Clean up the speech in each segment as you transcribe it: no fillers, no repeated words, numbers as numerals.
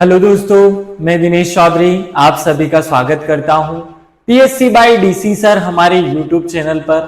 Hello दोस्तों, मैं दिनेश चौधरी आप सभी का स्वागत करता हूं पीएससी बाय डीसी सर हमारे यूट्यूब चैनल पर।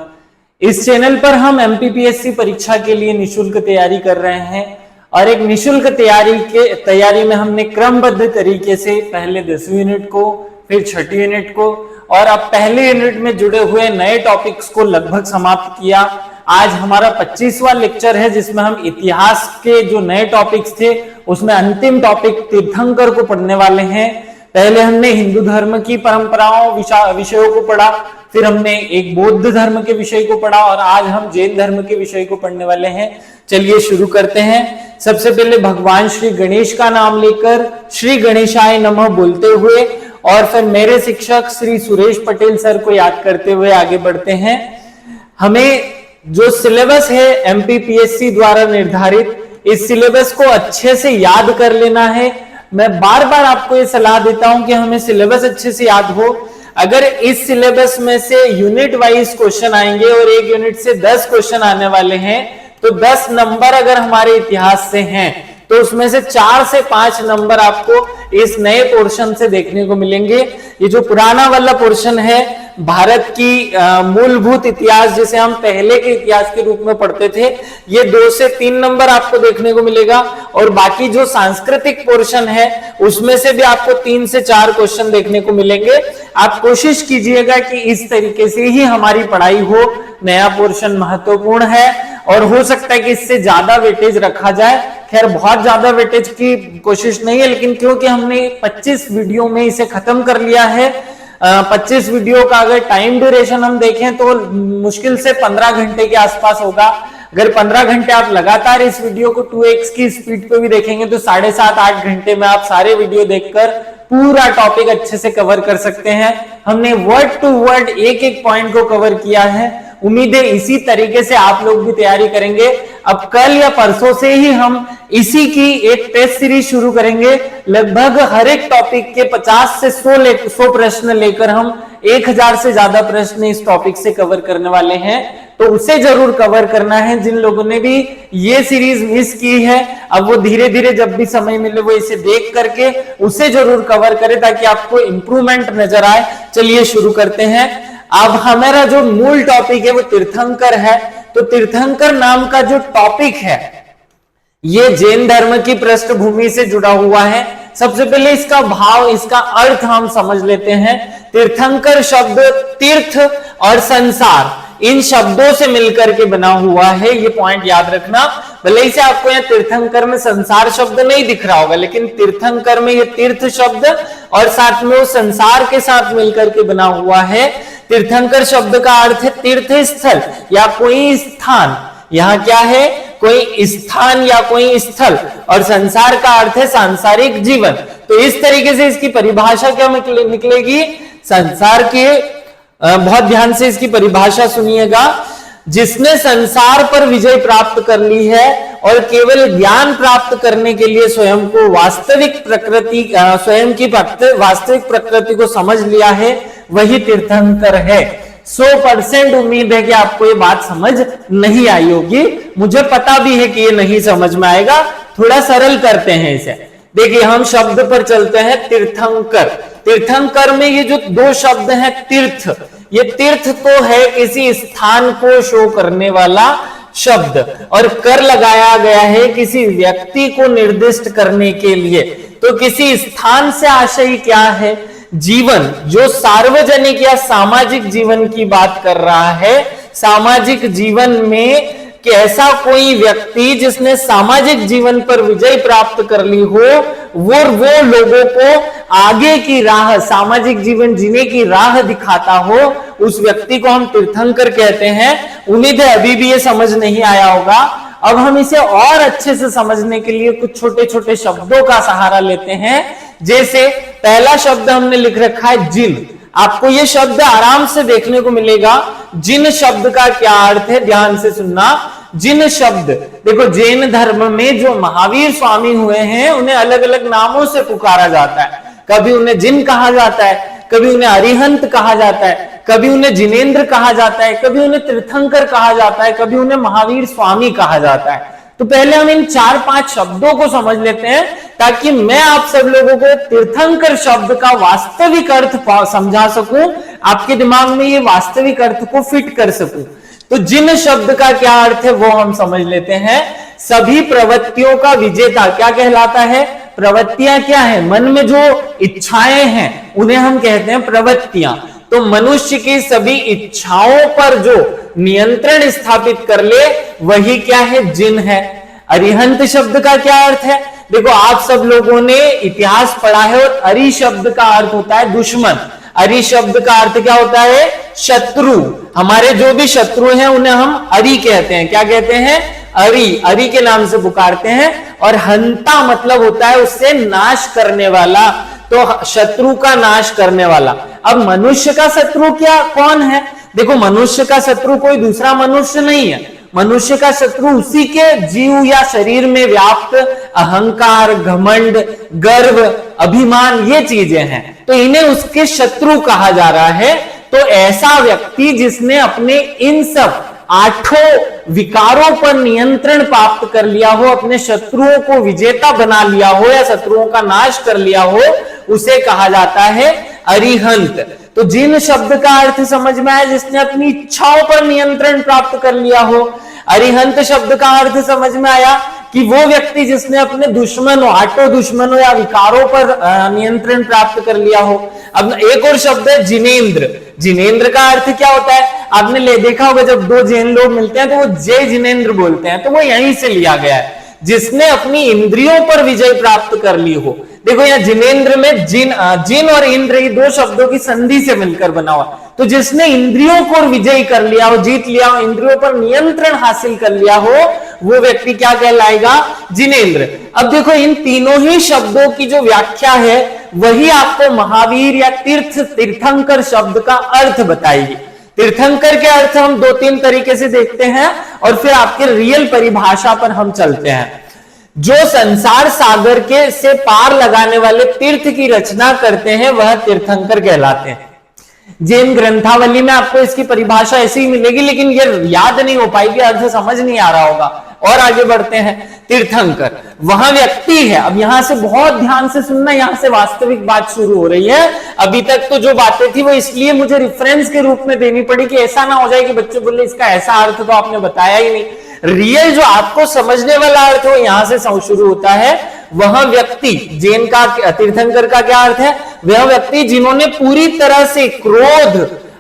इस चैनल पर हम एमपीपीएससी परीक्षा के लिए निशुल्क तैयारी कर रहे हैं और एक निशुल्क तैयारी में हमने क्रमबद्ध तरीके से पहले 10वीं यूनिट को, फिर 6ठी यूनिट को और अब पहले यूनिट में जुड़े हुए नए टॉपिक्स को लगभग समाप्त किया। आज हमारा 25वां लेक्चर है जिसमें हम इतिहास के जो नए टॉपिक्स थे उसमें अंतिम टॉपिक तीर्थंकर को पढ़ने वाले हैं। पहले हमने हिंदू धर्म की परंपराओं विषयों को पढ़ा, फिर हमने एक बौद्ध धर्म के विषय को पढ़ा और आज हम जैन धर्म के विषय को पढ़ने वाले हैं। चलिए शुरू करते हैं। सबसे पहले भगवान श्री गणेश का नाम लेकर श्री गणेशाय नमः बोलते हुए और फिर मेरे शिक्षक श्री सुरेश पटेल सर को याद करते हुए आगे बढ़ते हैं। हमें जो सिलेबस है एमपीपीएससी द्वारा निर्धारित, इस सिलेबस को अच्छे से याद कर लेना है। मैं बार बार आपको ये सलाह देता हूं कि हमें सिलेबस अच्छे से याद हो। अगर इस सिलेबस में से यूनिट वाइज क्वेश्चन आएंगे और एक यूनिट से 10 क्वेश्चन आने वाले हैं तो 10 नंबर अगर हमारे इतिहास से हैं तो उसमें से 4 से 5 नंबर आपको इस नए पोर्शन से देखने को मिलेंगे। ये जो पुराना वाला पोर्शन है भारत की मूलभूत इतिहास जिसे हम पहले के इतिहास के रूप में पढ़ते थे, ये 2 से 3 नंबर आपको देखने को मिलेगा और बाकी जो सांस्कृतिक पोर्शन है उसमें से भी आपको 3 से 4 क्वेश्चन देखने को मिलेंगे। आप कोशिश कीजिएगा कि इस तरीके से ही हमारी पढ़ाई हो। नया पोर्शन महत्वपूर्ण है और हो सकता है कि इससे ज्यादा वेटेज रखा जाए। खैर बहुत ज्यादा वेटेज की कोशिश नहीं है, लेकिन क्योंकि हमने 25 वीडियो में इसे खत्म कर लिया है, 25 वीडियो का अगर टाइम ड्यूरेशन हम देखें तो मुश्किल से 15 घंटे के आसपास होगा। अगर 15 घंटे आप लगातार इस वीडियो को 2x की स्पीड पे भी देखेंगे तो 7.5-8 घंटे में आप सारे वीडियो देखकर पूरा टॉपिक अच्छे से कवर कर सकते हैं। हमने वर्ड टू वर्ड एक एक पॉइंट को कवर किया है। उम्मीद है इसी तरीके से आप लोग भी तैयारी करेंगे। अब कल या परसों से ही हम इसी की एक टेस्ट सीरीज शुरू करेंगे। लगभग हर एक टॉपिक के 50 से 100 प्रश्न लेकर हम 1000 से ज्यादा प्रश्न इस टॉपिक से कवर करने वाले हैं, तो उसे जरूर कवर करना है। जिन लोगों ने भी ये सीरीज मिस की है अब वो धीरे धीरे जब भी समय मिले वो इसे देख करके उसे जरूर कवर करें ताकि आपको इंप्रूवमेंट नजर आए। चलिए शुरू करते हैं। अब हमारा जो मूल टॉपिक है वो तीर्थंकर है। तो तीर्थंकर नाम का जो टॉपिक है ये जैन धर्म की पृष्ठभूमि से जुड़ा हुआ है। सबसे पहले इसका भाव, इसका अर्थ हम समझ लेते हैं। तीर्थंकर शब्द तीर्थ और संसार इन शब्दों से मिलकर के बना हुआ है, ये पॉइंट याद रखना। भले ही से आपको यहाँ तीर्थंकर में संसार शब्द नहीं दिख रहा होगा, लेकिन तीर्थंकर में ये तीर्थ शब्द और साथ में वो संसार के साथ मिलकर के बना हुआ है। तीर्थंकर शब्द का अर्थ है तीर्थ स्थल या कोई स्थान। यहाँ क्या है? कोई स्थान या कोई स्थल, और संसार का अर्थ है सांसारिक जीवन। तो इस तरीके से इसकी परिभाषा क्या निकलेगी? संसार के बहुत ध्यान से इसकी परिभाषा सुनिएगा। जिसने संसार पर विजय प्राप्त कर ली है और केवल ज्ञान प्राप्त करने के लिए स्वयं की वास्तविक प्रकृति को समझ लिया है, वही तीर्थंकर है। 100% उम्मीद है कि आपको ये बात समझ नहीं आई होगी। मुझे पता भी है कि ये नहीं समझ में आएगा। थोड़ा सरल करते हैं इसे। देखिए हम शब्द पर चलते हैं। तीर्थंकर, तीर्थंकर में ये जो 2 शब्द हैं तीर्थ, ये तीर्थ तो है किसी स्थान को शो करने वाला शब्द, और कर लगाया गया है किसी व्यक्ति को निर्दिष्ट करने के लिए। तो किसी स्थान से आशय क्या है? जीवन, जो सार्वजनिक या सामाजिक जीवन की बात कर रहा है। सामाजिक जीवन में कि ऐसा कोई व्यक्ति जिसने सामाजिक जीवन पर विजय प्राप्त कर ली हो, वो लोगों को आगे की राह, सामाजिक जीवन जीने की राह दिखाता हो, उस व्यक्ति को हम तीर्थंकर कहते हैं। उम्मीद है अभी भी ये समझ नहीं आया होगा। अब हम इसे और अच्छे से समझने के लिए कुछ छोटे छोटे शब्दों का सहारा लेते हैं। जैसे पहला शब्द हमने लिख रखा है जिन। आपको ये शब्द आराम से देखने को मिलेगा। जिन शब्द का क्या अर्थ है, ध्यान से सुनना। जिन शब्द, देखो जैन धर्म में जो महावीर स्वामी हुए हैं उन्हें अलग अलग नामों से पुकारा जाता है। कभी उन्हें जिन कहा जाता है, कभी उन्हें अरिहंत कहा जाता है, कभी उन्हें जिनेंद्र कहा जाता है, कभी उन्हें तीर्थंकर कहा जाता है, कभी उन्हें महावीर स्वामी कहा जाता है। तो पहले हम इन 4-5 शब्दों को समझ लेते हैं ताकि मैं आप सब लोगों को तीर्थंकर शब्द का वास्तविक अर्थ समझा सकूं, आपके दिमाग में ये वास्तविक अर्थ को फिट कर सकूं। तो जिन शब्द का क्या अर्थ है वो हम समझ लेते हैं। सभी प्रवृत्तियों का विजेता क्या कहलाता है? प्रवृत्तियां क्या है? मन में जो इच्छाएं हैं उन्हें हम कहते हैं प्रवृत्तियां। तो मनुष्य की सभी इच्छाओं पर जो नियंत्रण स्थापित कर ले वही क्या है? जिन है। अरिहंत शब्द का क्या अर्थ है? देखो आप सब लोगों ने इतिहास पढ़ा है और अरि शब्द का अर्थ होता है दुश्मन। अरि शब्द का अर्थ क्या होता है? शत्रु। हमारे जो भी शत्रु हैं उन्हें हम अरि कहते हैं। क्या कहते हैं? अरि। अरि के नाम से पुकारते हैं। और हंता मतलब होता है उससे नाश करने वाला, तो शत्रु का नाश करने वाला। अब मनुष्य का शत्रु क्या कौन है? देखो मनुष्य का शत्रु कोई दूसरा मनुष्य नहीं है। मनुष्य का शत्रु उसी के जीव या शरीर में व्याप्त अहंकार, घमंड, गर्व, अभिमान, ये चीजें हैं, तो इन्हें उसके शत्रु कहा जा रहा है। तो ऐसा व्यक्ति जिसने अपने इन सब 8 विकारों पर नियंत्रण प्राप्त कर लिया हो, अपने शत्रुओं को विजेता बना लिया हो या शत्रुओं का नाश कर लिया हो, उसे कहा जाता है अरिहंत। तो जिन शब्द का अर्थ समझ में आया, जिसने अपनी इच्छाओं पर नियंत्रण प्राप्त कर लिया हो। अरिहंत शब्द का अर्थ समझ में आया कि वो व्यक्ति जिसने अपने दुश्मनों, 8 दुश्मनों या विकारों पर नियंत्रण प्राप्त कर लिया हो। अब एक और शब्द है जिनेंद्र। जिनेंद्र का अर्थ क्या होता है? आपने देखा होगा जब 2 जैन लोग मिलते हैं तो वो जय जिनेंद्र बोलते हैं, तो वो यहीं से लिया गया है, जिसने अपनी इंद्रियों पर विजय प्राप्त कर ली हो। देखो यहाँ जिनेंद्र में जिन और इंद्र, ये 2 शब्दों की संधि से मिलकर बना हुआ। तो जिसने इंद्रियों को विजय कर लिया हो, जीत लिया हो, इंद्रियों पर नियंत्रण हासिल कर लिया हो, वो व्यक्ति क्या कहलाएगा? जिनेंद्र। अब देखो इन तीनों ही शब्दों की जो व्याख्या है वही आपको महावीर या तीर्थंकर शब्द का अर्थ बताएगी। तीर्थंकर के अर्थ हम 2-3 तरीके से देखते हैं और फिर आपके रियल परिभाषा पर हम चलते हैं। जो संसार सागर के से पार लगाने वाले तीर्थ की रचना करते हैं वह तीर्थंकर कहलाते हैं। जैन ग्रंथावली में आपको इसकी परिभाषा ऐसी ही मिलेगी, लेकिन ये याद नहीं हो पाएगी, अर्थ समझ नहीं आ रहा होगा। और आगे बढ़ते हैं। तीर्थंकर वह व्यक्ति है, अब यहां से बहुत ध्यान से सुनना, यहां से वास्तविक बात शुरू हो रही है। अभी तक तो जो बातें थी वो इसलिए मुझे रेफरेंस के रूप में देनी पड़ी कि ऐसा ना हो जाए कि बच्चे बोले इसका ऐसा अर्थ तो आपने बताया ही नहीं। रियल जो आपको समझने वाला अर्थ हो यहां से शुरू होता है। वह व्यक्ति, जैन का तीर्थंकर का क्या अर्थ है? वह व्यक्ति जिन्होंने पूरी तरह से क्रोध,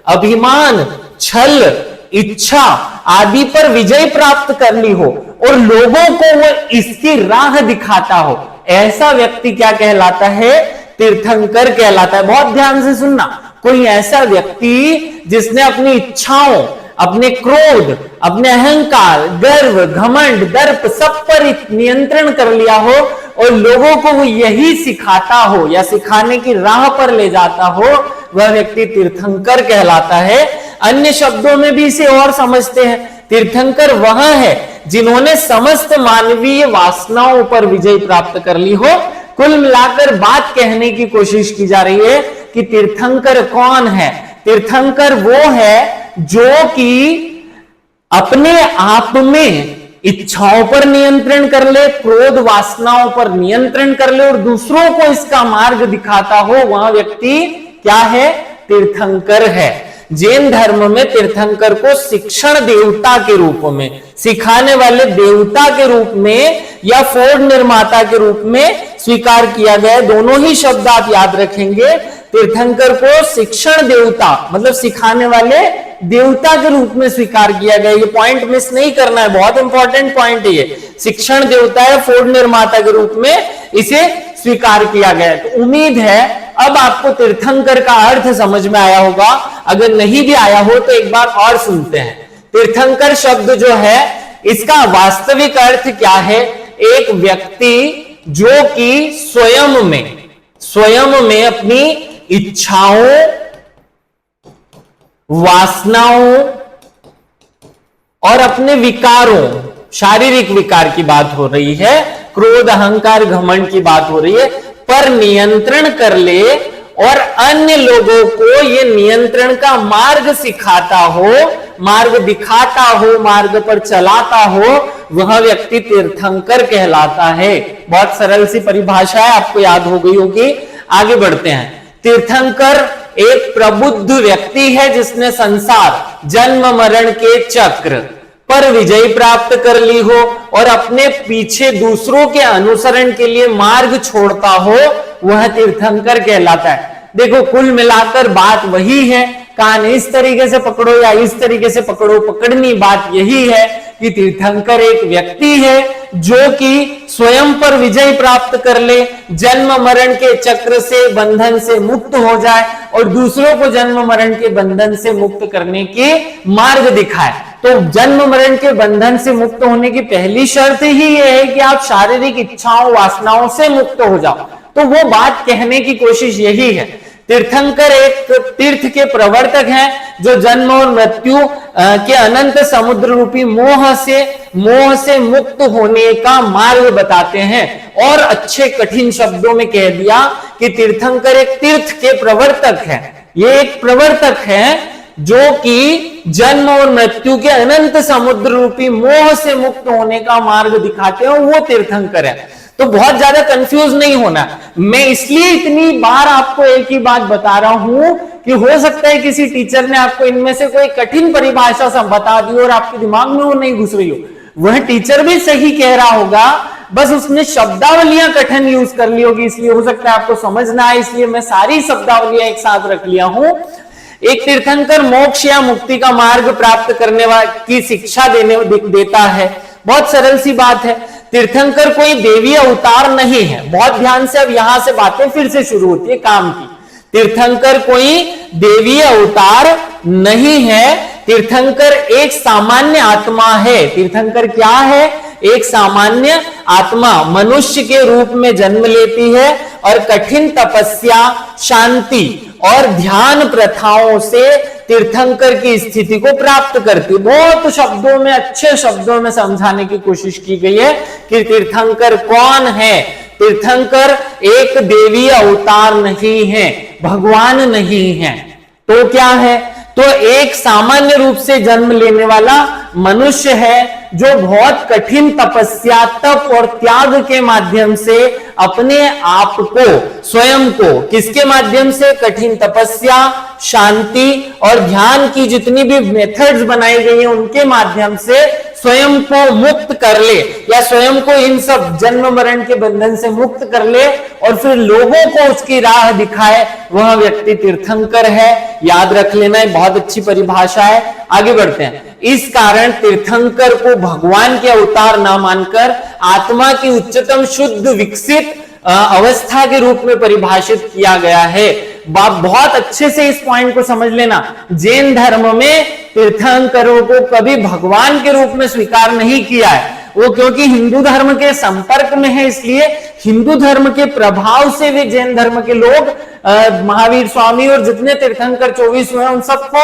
अभिमान, छल, इच्छा आदि पर विजय प्राप्त कर ली हो और लोगों को वो इसकी राह दिखाता हो, ऐसा व्यक्ति क्या कहलाता है? तीर्थंकर कहलाता है। बहुत ध्यान से सुनना। कोई ऐसा व्यक्ति जिसने अपनी इच्छाओं, अपने क्रोध, अपने अहंकार, गर्व, घमंड, दर्प सब पर नियंत्रण कर लिया हो और लोगों को वो यही सिखाता हो या सिखाने की राह पर ले जाता हो, वह व्यक्ति तीर्थंकर कहलाता है। अन्य शब्दों में भी इसे और समझते हैं। तीर्थंकर वह है जिन्होंने समस्त मानवीय वासनाओं पर विजय प्राप्त कर ली हो। कुल मिलाकर बात कहने की कोशिश की जा रही है कि तीर्थंकर कौन है? तीर्थंकर वो है जो कि अपने आप में इच्छाओं पर नियंत्रण कर ले, क्रोध वासनाओं पर नियंत्रण कर ले और दूसरों को इसका मार्ग दिखाता हो, वह व्यक्ति क्या है? तीर्थंकर है। जैन धर्म में तीर्थंकर को शिक्षण देवता के रूप में, सिखाने वाले देवता के रूप में या फोड़ निर्माता के रूप में स्वीकार किया गया। दोनों ही शब्द आप याद रखेंगे। तीर्थंकर को शिक्षण देवता मतलब सिखाने वाले देवता के रूप में स्वीकार किया गया। ये पॉइंट मिस नहीं करना है, बहुत इंपॉर्टेंट पॉइंट है ये। शिक्षण देवता है, फोड़ निर्माता के रूप में इसे स्वीकार किया गया। तो उम्मीद है अब आपको तीर्थंकर का अर्थ समझ में आया होगा। अगर नहीं भी आया हो तो एक बार और सुनते हैं। तीर्थंकर शब्द जो है इसका वास्तविक अर्थ क्या है? एक व्यक्ति जो कि स्वयं में अपनी इच्छाओं, वासनाओं और अपने विकारों, शारीरिक विकार की बात हो रही है, क्रोध, अहंकार, घमंड की बात हो रही है, पर नियंत्रण कर ले और अन्य लोगों को ये नियंत्रण का मार्ग सिखाता हो, मार्ग दिखाता हो, मार्ग पर चलाता हो, वह व्यक्ति तीर्थंकर कहलाता है। बहुत सरल सी परिभाषा है, आपको याद हो गई होगी। आगे बढ़ते हैं। तीर्थंकर एक प्रबुद्ध व्यक्ति है जिसने संसार जन्म मरण के चक्र पर विजय प्राप्त कर ली हो और अपने पीछे दूसरों के अनुसरण के लिए मार्ग छोड़ता हो, वह तीर्थंकर कहलाता है। देखो, कुल मिलाकर बात वही है, कान इस तरीके से पकड़ो या इस तरीके से पकड़ो, पकड़नी बात यही है कि तीर्थंकर एक व्यक्ति है जो कि स्वयं पर विजय प्राप्त कर ले, जन्म मरण के चक्र से, बंधन से मुक्त हो जाए और दूसरों को जन्म मरण के बंधन से मुक्त करने के मार्ग दिखाए। तो जन्म मरण के बंधन से मुक्त होने की पहली शर्त ही यह है कि आप शारीरिक इच्छाओं, वासनाओं से मुक्त हो जाओ। तो वो बात कहने की कोशिश यही है। तीर्थंकर एक तीर्थ के प्रवर्तक हैं जो जन्म और मृत्यु के अनंत समुद्र रूपी मोह से मुक्त होने का मार्ग बताते हैं। और अच्छे कठिन शब्दों में कह दिया कि तीर्थंकर एक तीर्थ के प्रवर्तक है। ये एक प्रवर्तक है जो कि जन्म और मृत्यु के अनंत समुद्र रूपी मोह से मुक्त होने का मार्ग दिखाते हैं, वो तीर्थंकर है। तो बहुत ज्यादा कंफ्यूज नहीं होना। मैं इसलिए इतनी बार आपको एक ही बात बता रहा हूं कि हो सकता है किसी टीचर ने आपको इनमें से कोई कठिन परिभाषा सब बता दी और आपके दिमाग में वो नहीं घुस रही हो। वह टीचर भी सही कह रहा होगा, बस उसने शब्दावलियां कठिन यूज कर ली होगी, इसलिए हो सकता है आपको समझ ना आए, इसलिए मैं सारी शब्दावलियां एक साथ रख लिया हूं। एक तीर्थंकर मोक्ष या मुक्ति का मार्ग प्राप्त करने की शिक्षा देता है। बहुत सरल सी बात है। तीर्थंकर कोई देवी अवतार नहीं है। बहुत ध्यान से, अब यहां से बातें फिर से शुरू होती है काम की। तीर्थंकर कोई देवी अवतार नहीं है। तीर्थंकर एक सामान्य आत्मा है। तीर्थंकर क्या है? एक सामान्य आत्मा मनुष्य के रूप में जन्म लेती है और कठिन तपस्या, शांति और ध्यान प्रथाओं से तीर्थंकर की स्थिति को प्राप्त करती। बहुत शब्दों में, अच्छे शब्दों में समझाने की कोशिश की गई है कि तीर्थंकर कौन है। तीर्थंकर एक देवी अवतार नहीं है, भगवान नहीं है। तो क्या है? तो एक सामान्य रूप से जन्म लेने वाला मनुष्य है जो बहुत कठिन तपस्या, तप और त्याग के माध्यम से अपने आप को, स्वयं को, किसके माध्यम से? कठिन तपस्या, शांति और ध्यान की जितनी भी मेथड्स बनाई गई हैं उनके माध्यम से स्वयं को मुक्त कर ले, या स्वयं को इन सब जन्म मरण के बंधन से मुक्त कर ले और फिर लोगों को उसकी राह दिखाए, वह व्यक्ति तीर्थंकर है। याद रख लेना, बहुत अच्छी परिभाषा है। आगे बढ़ते हैं। इस कारण तीर्थंकर को भगवान के अवतार ना मानकर आत्मा की उच्चतम शुद्ध विकसित अवस्था के रूप में परिभाषित किया गया है। बहुत अच्छे से इस पॉइंट को समझ लेना। जैन धर्म में तीर्थंकरों को कभी भगवान के रूप में स्वीकार नहीं किया है। वो क्योंकि हिंदू धर्म के संपर्क में है, इसलिए हिंदू धर्म के प्रभाव से भी जैन धर्म के लोग महावीर स्वामी और जितने तीर्थंकर 24 हुए उन सबको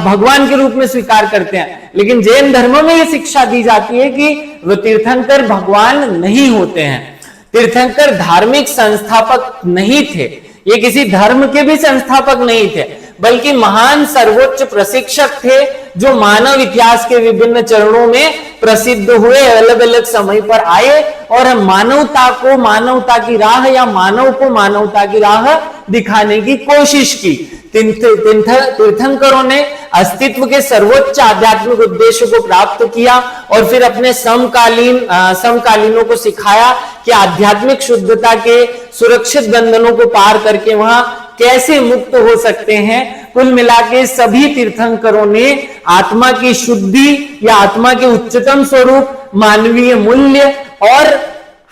भगवान के रूप में स्वीकार करते हैं। लेकिन जैन धर्म में यह शिक्षा दी जाती है कि वो तीर्थंकर भगवान नहीं होते हैं। तीर्थंकर धार्मिक संस्थापक नहीं थे, ये किसी धर्म के भी संस्थापक नहीं थे, बल्कि महान सर्वोच्च प्रशिक्षक थे जो मानव इतिहास के विभिन्न चरणों में प्रसिद्ध हुए, अलग अलग समय पर आए और मानवता को मानवता की राह या मानव को मानवता की राह दिखाने की कोशिश की। तीर्थंकरों ने अस्तित्व के सर्वोच्च आध्यात्मिक उद्देश्य को प्राप्त किया और फिर अपने समकालीनों को सिखाया कि आध्यात्मिक शुद्धता के सुरक्षित बंधनों को पार करके वहां कैसे मुक्त हो सकते हैं। कुल मिलाके सभी तीर्थंकरों ने आत्मा की शुद्धि या आत्मा के उच्चतम स्वरूप, मानवीय मूल्य और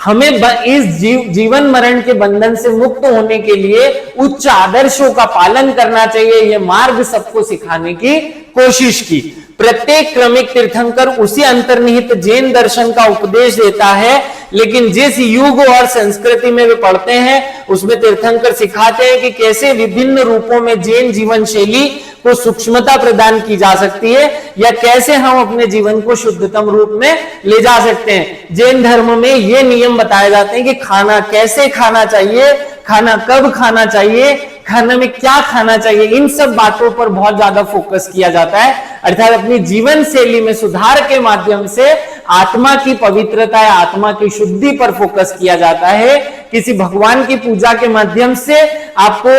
हमें इस जीवन मरण के बंधन से मुक्त होने के लिए उच्च आदर्शों का पालन करना चाहिए, यह मार्ग सबको सिखाने की कोशिश की। प्रत्येक क्रमिक तीर्थंकर उसी अंतर्निहित जैन दर्शन का उपदेश देता है, लेकिन जिस युग और संस्कृति में वे पढ़ते हैं उसमें तीर्थंकर सिखाते हैं कि कैसे विभिन्न रूपों में जैन जीवन शैली को सूक्ष्मता प्रदान की जा सकती है या कैसे हम अपने जीवन को शुद्धतम रूप में ले जा सकते हैं। जैन धर्म में ये नियम बताए जाते हैं कि खाना कैसे खाना चाहिए, खाना कब खाना चाहिए, खाने में क्या खाना चाहिए, इन सब बातों पर बहुत ज्यादा फोकस किया जाता है। अर्थात अपनी जीवन शैली में सुधार के माध्यम से आत्मा की पवित्रता या आत्मा की शुद्धि पर फोकस किया जाता है। किसी भगवान की पूजा के माध्यम से आपको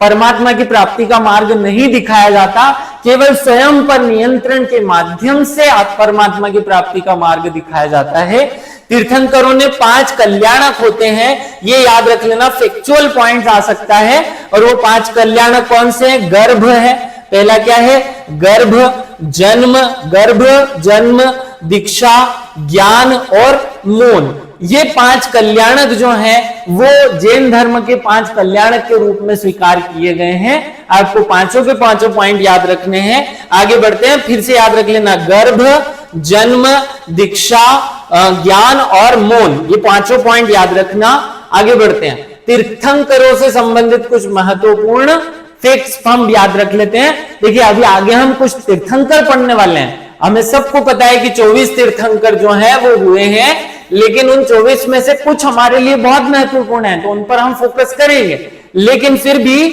परमात्मा की प्राप्ति का मार्ग नहीं दिखाया जाता, केवल स्वयं पर नियंत्रण के माध्यम से परमात्मा की प्राप्ति का मार्ग दिखाया जाता है। तीर्थंकरों ने 5 कल्याणक होते हैं, ये याद रख लेना, फैक्चुअल पॉइंट आ सकता है। और वो 5 कल्याणक कौन से हैं? गर्भ है, पहला क्या है? गर्भ, जन्म, दीक्षा, ज्ञान और मौन। ये 5 कल्याणक जो हैं वो जैन धर्म के 5 कल्याणक के रूप में स्वीकार किए गए हैं। आपको पांचों के पांचों पॉइंट याद रखने हैं। आगे बढ़ते हैं, फिर से याद रख लेना, गर्भ, जन्म, दीक्षा, ज्ञान और मौन, ये पांचों पॉइंट याद रखना। आगे बढ़ते हैं, तीर्थंकरों से संबंधित कुछ महत्वपूर्ण फैक्ट्स हम याद रख लेते हैं। देखिए अभी आगे हम कुछ तीर्थंकर पढ़ने वाले हैं। हमें सबको पता है कि 24 तीर्थंकर जो है वो हुए हैं, लेकिन उन 24 में से कुछ हमारे लिए बहुत महत्वपूर्ण है, तो उन पर हम फोकस करेंगे। लेकिन फिर भी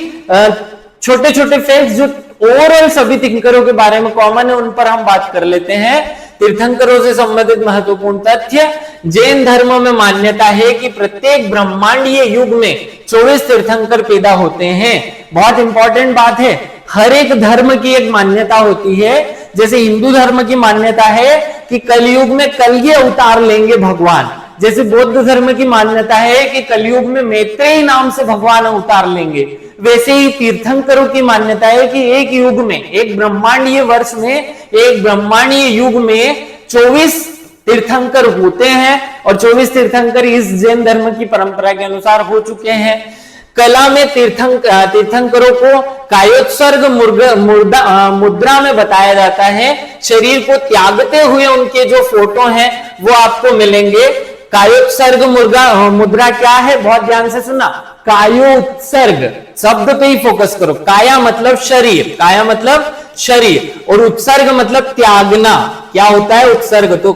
छोटे छोटे फैक्ट्स जो ओवरऑल सभी तीर्थंकरों के बारे में कॉमन है, उन पर हम बात कर लेते हैं। तीर्थंकरों से संबंधित महत्वपूर्ण तथ्य, जैन धर्म में मान्यता है कि प्रत्येक ब्रह्मांडीय युग में 24 तीर्थंकर पैदा होते हैं। बहुत इंपॉर्टेंट बात है, हर एक धर्म की एक मान्यता होती है। जैसे हिंदू धर्म की मान्यता है कि कलयुग में कलगी अवतार लेंगे भगवान, जैसे बौद्ध धर्म की मान्यता है कि कलयुग में मैत्रेयी नाम से भगवान अवतार लेंगे, वैसे ही तीर्थंकरों की मान्यता है कि एक युग में, एक ब्रह्मांडीय वर्ष में, एक ब्रह्मांडीय युग में 24 तीर्थंकर होते हैं और 24 तीर्थंकर इस जैन धर्म की परंपरा के अनुसार हो चुके हैं। कला में तीर्थंकरों को कायोत्सर्ग मुद्रा में बताया जाता है। शरीर को त्यागते हुए उनके जो फोटो हैं वो आपको मिलेंगे। कायोत्सर्ग मुद्रा क्या है, बहुत ध्यान से सुनना, कायोत्सर्ग शब्द पे ही फोकस करो। काया मतलब शरीर, काया मतलब शरीर, और उत्सर्ग मतलब त्यागना। क्या होता है उत्सर्ग? तो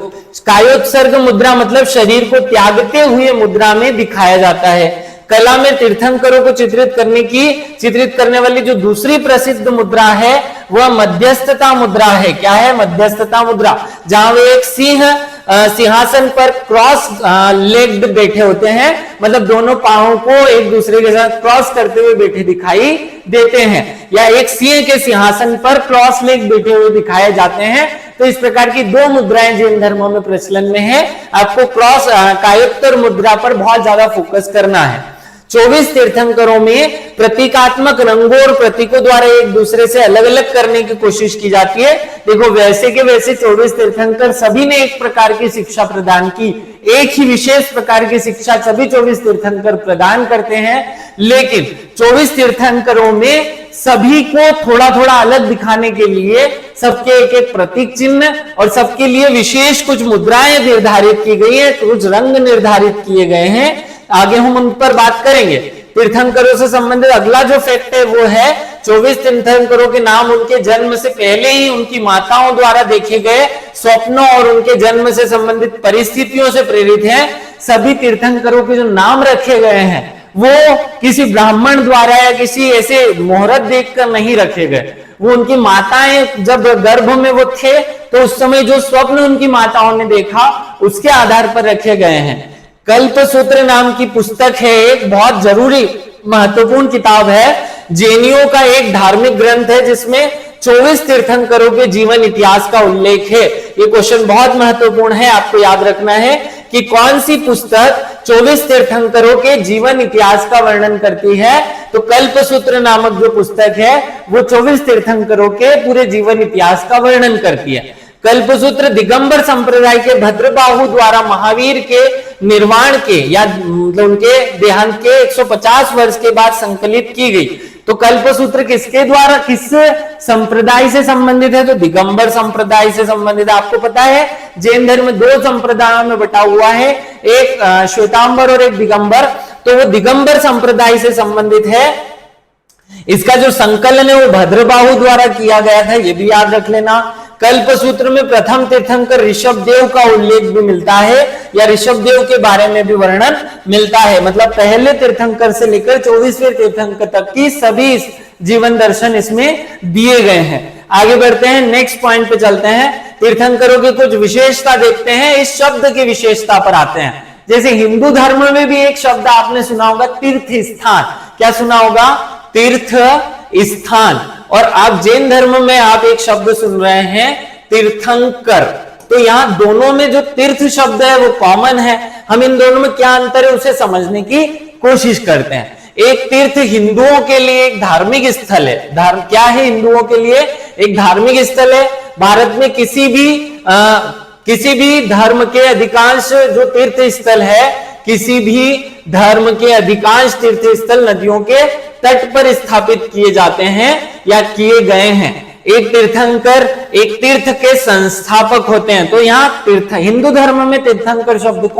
कायोत्सर्ग मुद्रा मतलब शरीर को त्यागते हुए मुद्रा में दिखाया जाता है। कला में तीर्थंकरों को चित्रित करने वाली जो दूसरी प्रसिद्ध मुद्रा है वह मध्यस्थता मुद्रा है। क्या है? मध्यस्थता मुद्रा, जहां वे एक सिंहासन पर क्रॉस लेग्ड बैठे होते हैं, मतलब दोनों पांवों को एक दूसरे के साथ क्रॉस करते हुए बैठे दिखाई देते हैं, या एक सिंह के सिंहासन पर क्रॉस लेग बैठे हुए दिखाए जाते हैं। तो इस प्रकार की 2 मुद्राएं जैन धर्मों में प्रचलन में है। आपको कायोत्तर मुद्रा पर बहुत ज्यादा फोकस करना है। 24 तीर्थंकरों में प्रतीकात्मक रंगों और प्रतीकों द्वारा एक दूसरे से अलग अलग करने की कोशिश की जाती है। देखो वैसे के वैसे 24 तीर्थंकर सभी ने एक प्रकार की शिक्षा प्रदान की, एक ही विशेष प्रकार की शिक्षा सभी 24 तीर्थंकर प्रदान करते हैं, लेकिन 24 तीर्थंकरों में सभी को थोड़ा थोड़ा अलग दिखाने के लिए सबके एक एक प्रतीक चिन्ह और सबके लिए विशेष कुछ मुद्राएं निर्धारित की गई है, कुछ रंग निर्धारित किए गए हैं। आगे हम उन पर बात करेंगे। तीर्थंकरों से संबंधित अगला जो फैक्ट है वो है 24 तीर्थंकरों के नाम उनके जन्म से पहले ही उनकी माताओं द्वारा देखे गए स्वप्नों और उनके जन्म से संबंधित परिस्थितियों से प्रेरित हैं। सभी तीर्थंकरों के जो नाम रखे गए हैं वो किसी ब्राह्मण द्वारा या किसी ऐसे मुहूर्त देखकर नहीं रखे गए। वो उनकी माताएं जब गर्भ में वो थे तो उस समय जो स्वप्न उनकी माताओं ने देखा उसके आधार पर रखे गए हैं। कल्पसूत्र नाम की पुस्तक है, एक बहुत जरूरी महत्वपूर्ण किताब है, जैनियों का एक धार्मिक ग्रंथ है जिसमें 24 तीर्थंकरों के जीवन इतिहास का उल्लेख है। ये क्वेश्चन बहुत महत्वपूर्ण है, आपको याद रखना है कि कौन सी पुस्तक 24 तीर्थंकरों के जीवन इतिहास का वर्णन करती है। तो कल्पसूत्र नामक जो पुस्तक है वो 24 तीर्थंकरों के पूरे जीवन इतिहास का वर्णन करती है। कल्पसूत्र दिगंबर संप्रदाय के भद्रबाहु द्वारा महावीर के निर्वाण के या उनके देहांत के 150 वर्ष के बाद संकलित की गई। तो कल्पसूत्र किसके द्वारा, किस संप्रदाय से संबंधित है? तो दिगंबर संप्रदाय से संबंधित है। आपको पता है जैन धर्म 2 संप्रदायों में बटा हुआ है, एक श्वेतांबर और एक दिगंबर। तो वो दिगंबर संप्रदाय से संबंधित है। इसका जो संकलन है वो भद्रबाहु द्वारा किया गया था, ये भी याद रख लेना। कल्पसूत्र में प्रथम तीर्थंकर ऋषभ देव का उल्लेख भी मिलता है, या ऋषभदेव के बारे में भी वर्णन मिलता है। मतलब पहले तीर्थंकर से लेकर 24वें तीर्थंकर तक की सभी जीवन दर्शन इसमें दिए गए हैं। आगे बढ़ते हैं, नेक्स्ट पॉइंट पे चलते हैं। तीर्थंकरों की कुछ विशेषता देखते हैं, इस शब्द की विशेषता पर आते हैं। जैसे हिंदू धर्म में भी एक शब्द आपने सुना होगा, तीर्थ स्थान। क्या सुना होगा? तीर्थ स्थान। और आप जैन धर्म में आप एक शब्द सुन रहे हैं, तीर्थंकर। तो यहां दोनों में जो तीर्थ शब्द है वो कॉमन है। हम इन दोनों में क्या अंतर है उसे समझने की कोशिश करते हैं। एक तीर्थ हिंदुओं के लिए एक धार्मिक स्थल है। क्या है हिंदुओं के लिए? एक धार्मिक स्थल है। भारत में किसी भी धर्म के अधिकांश जो तीर्थ स्थल है, किसी भी धर्म के अधिकांश तीर्थ स्थल नदियों के तट पर स्थापित किए जाते हैं या किए गए हैं। एक तीर्थंकर एक तीर्थ के संस्थापक होते हैं। तो यहाँ हिंदू धर्म में तीर्थंकर शब्द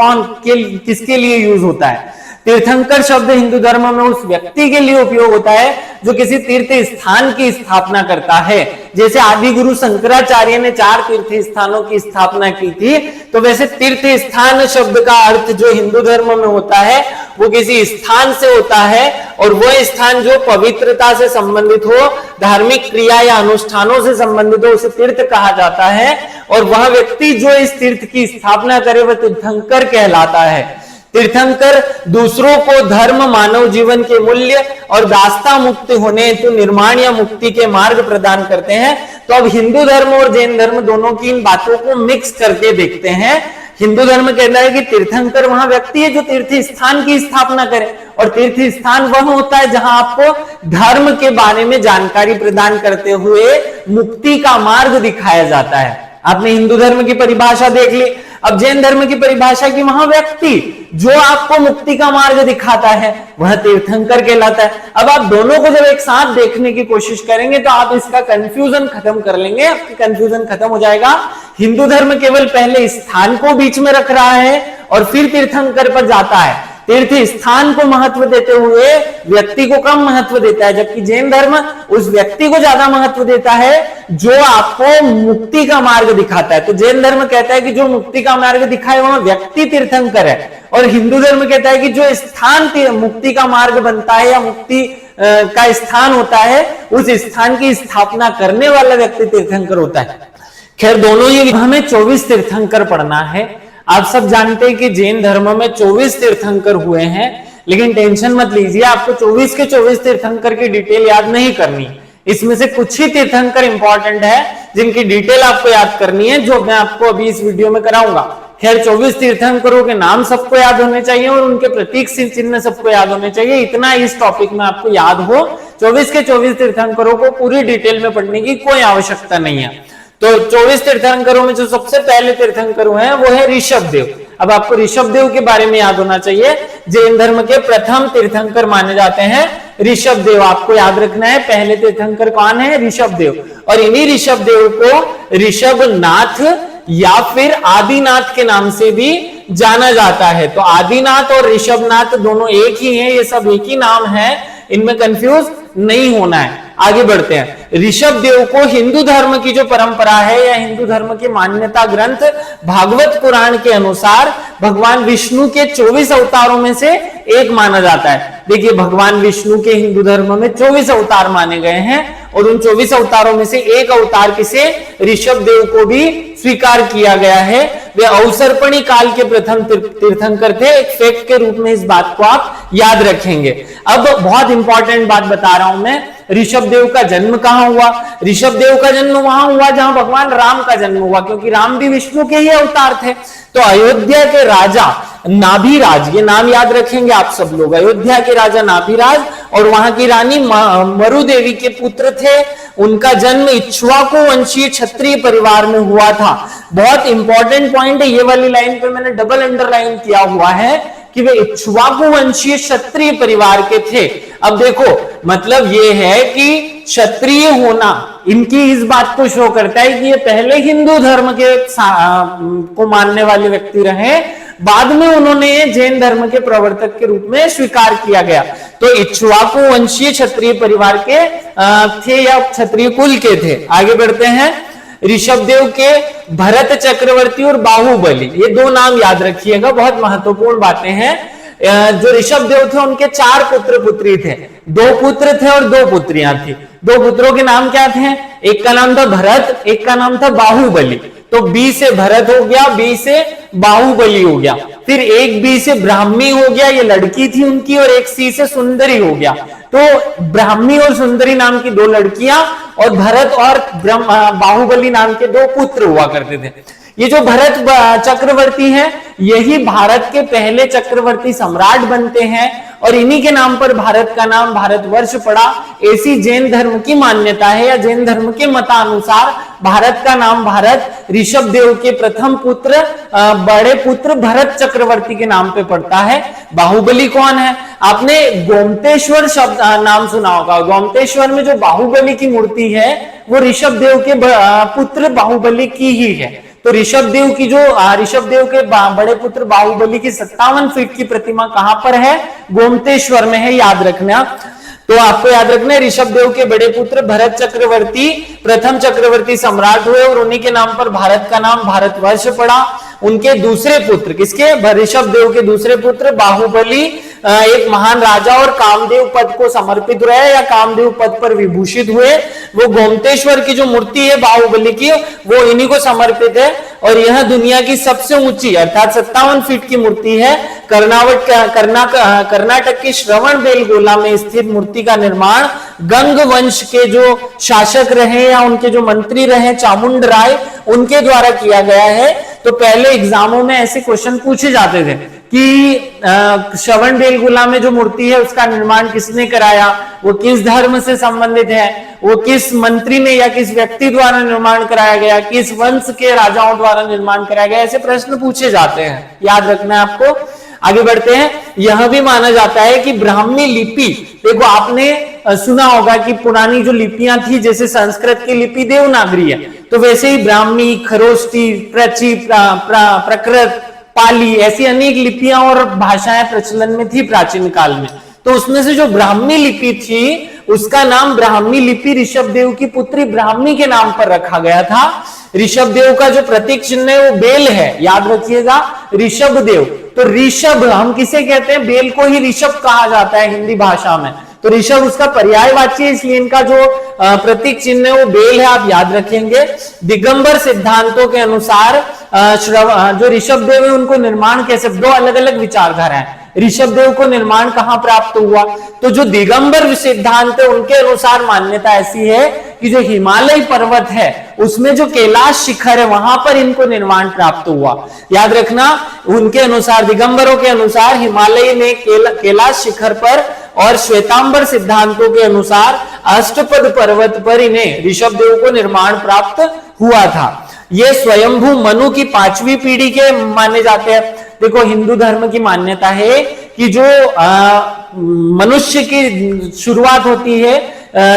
किसके लिए यूज होता है? तीर्थंकर शब्द हिंदू धर्म में उस व्यक्ति के लिए उपयोग होता है जो किसी तीर्थ स्थान की स्थापना करता है। जैसे आदि गुरु शंकराचार्य ने 4 तीर्थ स्थानों की स्थापना की थी, तो वैसे तीर्थ स्थान शब्द का अर्थ जो हिंदू धर्म में होता है वो किसी स्थान से होता है, और वो स्थान जो पवित्रता से संबंधित हो, धार्मिक क्रिया या अनुष्ठानों से संबंधित हो, उसे तीर्थ कहा जाता है। और वह व्यक्ति जो इस तीर्थ की स्थापना करे वह तीर्थंकर कहलाता है। तीर्थंकर दूसरों को धर्म, मानव जीवन के मूल्य और दास्ता मुक्त होने हेतु निर्माण या मुक्ति के मार्ग प्रदान करते हैं। तो अब हिंदू धर्म और जैन धर्म दोनों की इन बातों को मिक्स करके देखते हैं। हिंदू धर्म कहता है कि तीर्थंकर वहां व्यक्ति है जो तीर्थ स्थान की स्थापना करे, और तीर्थ स्थान वह होता है जहां आपको धर्म के बारे में जानकारी प्रदान करते हुए मुक्ति का मार्ग दिखाया जाता है। आपने हिंदू धर्म की परिभाषा देख ली। अब जैन धर्म की परिभाषा की, वहां व्यक्ति जो आपको मुक्ति का मार्ग दिखाता है वह तीर्थंकर कहलाता है। अब आप दोनों को जब एक साथ देखने की कोशिश करेंगे तो आप इसका कंफ्यूजन खत्म कर लेंगे, आपकी कंफ्यूजन खत्म हो जाएगा। हिंदू धर्म केवल पहले स्थान को बीच में रख रहा है और फिर तीर्थंकर पर जाता है। तीर्थ स्थान को महत्व देते हुए व्यक्ति को कम महत्व देता है, जबकि जैन धर्म उस व्यक्ति को ज्यादा महत्व देता है जो आपको मुक्ति का मार्ग दिखाता है। तो जैन धर्म कहता है कि जो मुक्ति का मार्ग दिखाए वह व्यक्ति तीर्थंकर है, और हिंदू धर्म कहता है कि जो स्थान मुक्ति का मार्ग बनता है या मुक्ति का स्थान होता है, उस स्थान की स्थापना करने वाला व्यक्ति तीर्थंकर होता है। खैर, दोनों ही हमें 24 तीर्थंकर पढ़ना है। आप सब जानते हैं कि जैन धर्म में 24 तीर्थंकर हुए हैं, लेकिन टेंशन मत लीजिए, आपको 24 के 24 तीर्थंकर की डिटेल याद नहीं करनी। इसमें से कुछ ही तीर्थंकर इंपॉर्टेंट है जिनकी डिटेल आपको याद करनी है, जो मैं आपको अभी इस वीडियो में कराऊंगा। खैर, 24 तीर्थंकरों के नाम सबको याद होने चाहिए और उनके प्रतीक चिन्ह सबको याद होने चाहिए। इतना इस टॉपिक में आपको याद हो। 24 के 24 तीर्थंकरों को पूरी डिटेल में पढ़ने की कोई आवश्यकता नहीं है। तो 24 तीर्थंकरों में जो सबसे पहले तीर्थंकर हुए हैं वो है ऋषभदेव। अब आपको ऋषभदेव के बारे में याद होना चाहिए। जैन धर्म के प्रथम तीर्थंकर माने जाते हैं ऋषभदेव। आपको याद रखना है पहले तीर्थंकर कौन है? ऋषभदेव। और इन्हीं ऋषभदेव को ऋषभनाथ या फिर आदिनाथ के नाम से भी जाना जाता है। तो आदिनाथ और ऋषभनाथ दोनों एक ही हैं, ये सब एक ही नाम है, इनमें कंफ्यूज नहीं होना है। आगे बढ़ते हैं। ऋषभदेव को हिंदू धर्म की जो परंपरा है या हिंदू धर्म की मान्यता ग्रंथ भागवत पुराण के अनुसार भगवान विष्णु के 24 अवतारों में से एक माना जाता है। देखिए, भगवान विष्णु के हिंदू धर्म में 24 अवतार माने गए हैं, और उन 24 अवतारों में से एक अवतार किसे? ऋषभदेव को भी स्वीकार किया गया है। वे अवसर्पणी काल के प्रथम तीर्थंकर थे। एक फैक्ट के रूप में इस बात को आप याद रखेंगे। अब बहुत इंपॉर्टेंट बात बता रहा हूं मैं, ऋषभदेव का जन्म कहां हुआ? ऋषभदेव का जन्म वहां हुआ जहां भगवान राम का जन्म हुआ, क्योंकि राम भी विष्णु के ही अवतार थे। तो अयोध्या के राजा नाभिराज, ये नाम याद रखेंगे आप सब लोग, अयोध्या के राजा नाभिराज और वहां की रानी मरुदेवी के पुत्र थे। उनका जन्म इक्ष्वाकु वंशीय क्षत्रिय परिवार में हुआ था। बहुत इंपॉर्टेंट पॉइंट है, ये वाली लाइन पे मैंने डबल अंडरलाइन किया हुआ है कि वे इक्ष्वाकु वंशीय क्षत्रिय परिवार के थे। अब देखो, मतलब ये है कि क्षत्रिय होना इनकी इस बात को शो करता है कि ये पहले हिंदू धर्म के को मानने वाले व्यक्ति रहे, बाद में उन्होंने जैन धर्म के प्रवर्तक के रूप में स्वीकार किया गया। तो इक्ष्वाकु वंशीय क्षत्रिय परिवार के थे या क्षत्रिय कुल के थे। आगे बढ़ते हैं। ऋषभदेव के भरत चक्रवर्ती और बाहुबली, ये दो नाम याद रखिएगा, बहुत महत्वपूर्ण बातें हैं। जो ऋषभदेव थे उनके 4 पुत्र पुत्री थे, 2 पुत्र थे और 2 पुत्रियां थी। 2 पुत्रों के नाम क्या थे? एक का नाम था भरत, एक का नाम था बाहुबली। तो बी से भरत हो गया, बी से बाहुबली हो गया, फिर एक बी से ब्राह्मी हो गया, ये लड़की थी उनकी, और एक सी से सुंदरी हो गया। तो ब्राह्मी और सुंदरी नाम की 2 लड़कियां और भरत और बाहुबली नाम के 2 पुत्र हुआ करते थे। ये जो भरत चक्रवर्ती हैं, यही भारत के पहले चक्रवर्ती सम्राट बनते हैं और इन्हीं के नाम पर भारत का नाम भारतवर्ष पड़ा। ऐसी जैन धर्म की मान्यता है, या जैन धर्म के मतानुसार भारत का नाम भारत ऋषभदेव के प्रथम पुत्र बड़े पुत्र भरत चक्रवर्ती के नाम पे पड़ता है। बाहुबली कौन है? आपने गोमतेश्वर शब्द नाम सुना होगा। गोमतेश्वर में जो बाहुबली की मूर्ति है वो ऋषभदेव के पुत्र बाहुबली की ही है। तो ऋषभदेव की जो ऋषभदेव के बड़े पुत्र बाहुबली की 57 फीट की प्रतिमा कहां पर है? गोमतेश्वर में है, याद रखना। तो आपको याद रखना है ऋषभदेव के बड़े पुत्र भरत चक्रवर्ती प्रथम चक्रवर्ती सम्राट हुए और उन्हीं के नाम पर भारत का नाम भारतवर्ष पड़ा। उनके दूसरे पुत्र, किसके? ऋषभदेव के दूसरे पुत्र बाहुबली एक महान राजा और कामदेव पद को समर्पित रहे या कामदेव पद पर विभूषित हुए। वो गोमतेश्वर की जो मूर्ति है बाहुबली की, वो इन्हीं को समर्पित है और यह दुनिया की सबसे ऊंची अर्थात 57 फीट की मूर्ति है। कर्नाटक के श्रवण बेलगोला में स्थित मूर्ति का निर्माण गंग वंश के जो शासक रहे या उनके जो मंत्री रहे चामुंड राय, उनके द्वारा किया गया है। तो पहले एग्जामों में ऐसे क्वेश्चन पूछे जाते थे कि श्रवण बेलगोला में जो मूर्ति है उसका निर्माण किसने कराया, वो किस धर्म से संबंधित है, वो किस मंत्री ने या किस व्यक्ति द्वारा निर्माण कराया गया, किस वंश के राजाओं द्वारा निर्माण कराया गया, ऐसे प्रश्न पूछे जाते हैं, याद रखना है आपको। आगे बढ़ते हैं। यह भी माना जाता है कि ब्राह्मी लिपि, देखो आपने सुना होगा कि पुरानी जो लिपियां थी, जैसे संस्कृत की लिपि देवनागरी है, तो वैसे ही ब्राह्मी, खरोष्टी, प्रचि, प्रकृत, पाली, ऐसी अनेक लिपियां और भाषाएं प्रचलन में थी प्राचीन काल में। तो उसमें से जो ब्राह्मी लिपि थी उसका नाम ब्राह्मी लिपि ऋषभदेव की पुत्री ब्राह्मी के नाम पर रखा गया था। ऋषभदेव का जो प्रतीक चिन्ह है वो बेल है, याद रखिएगा, ऋषभदेव। तो ऋषभ हम किसे कहते हैं? बेल को ही ऋषभ कहा जाता है हिंदी भाषा में। तो ऋषभ उसका पर्यायवाची है, इसलिए इनका जो प्रतीक चिन्ह है वो बेल है, आप याद रखेंगे। दिगंबर सिद्धांतों के अनुसार जो ऋषभदेव है उनको निर्माण कैसे, 2 अलग अलग विचारधारा है। ऋषभदेव को निर्माण कहां प्राप्त हुआ? तो जो दिगंबर सिद्धांत है उनके अनुसार मान्यता ऐसी है कि जो हिमालय पर्वत है उसमें जो कैलाश शिखर है वहां पर इनको निर्माण प्राप्त हुआ। याद रखना, उनके अनुसार, दिगंबरों के अनुसार हिमालय में कैलाश शिखर पर और श्वेतांबर सिद्धांतों के अनुसार अष्टपद पर्वत पर इन्हें ऋषभदेव को निर्माण प्राप्त हुआ था। ये स्वयंभू मनु की 5वीं पीढ़ी के माने जाते हैं। देखो हिंदू धर्म की मान्यता है कि जो मनुष्य की शुरुआत होती है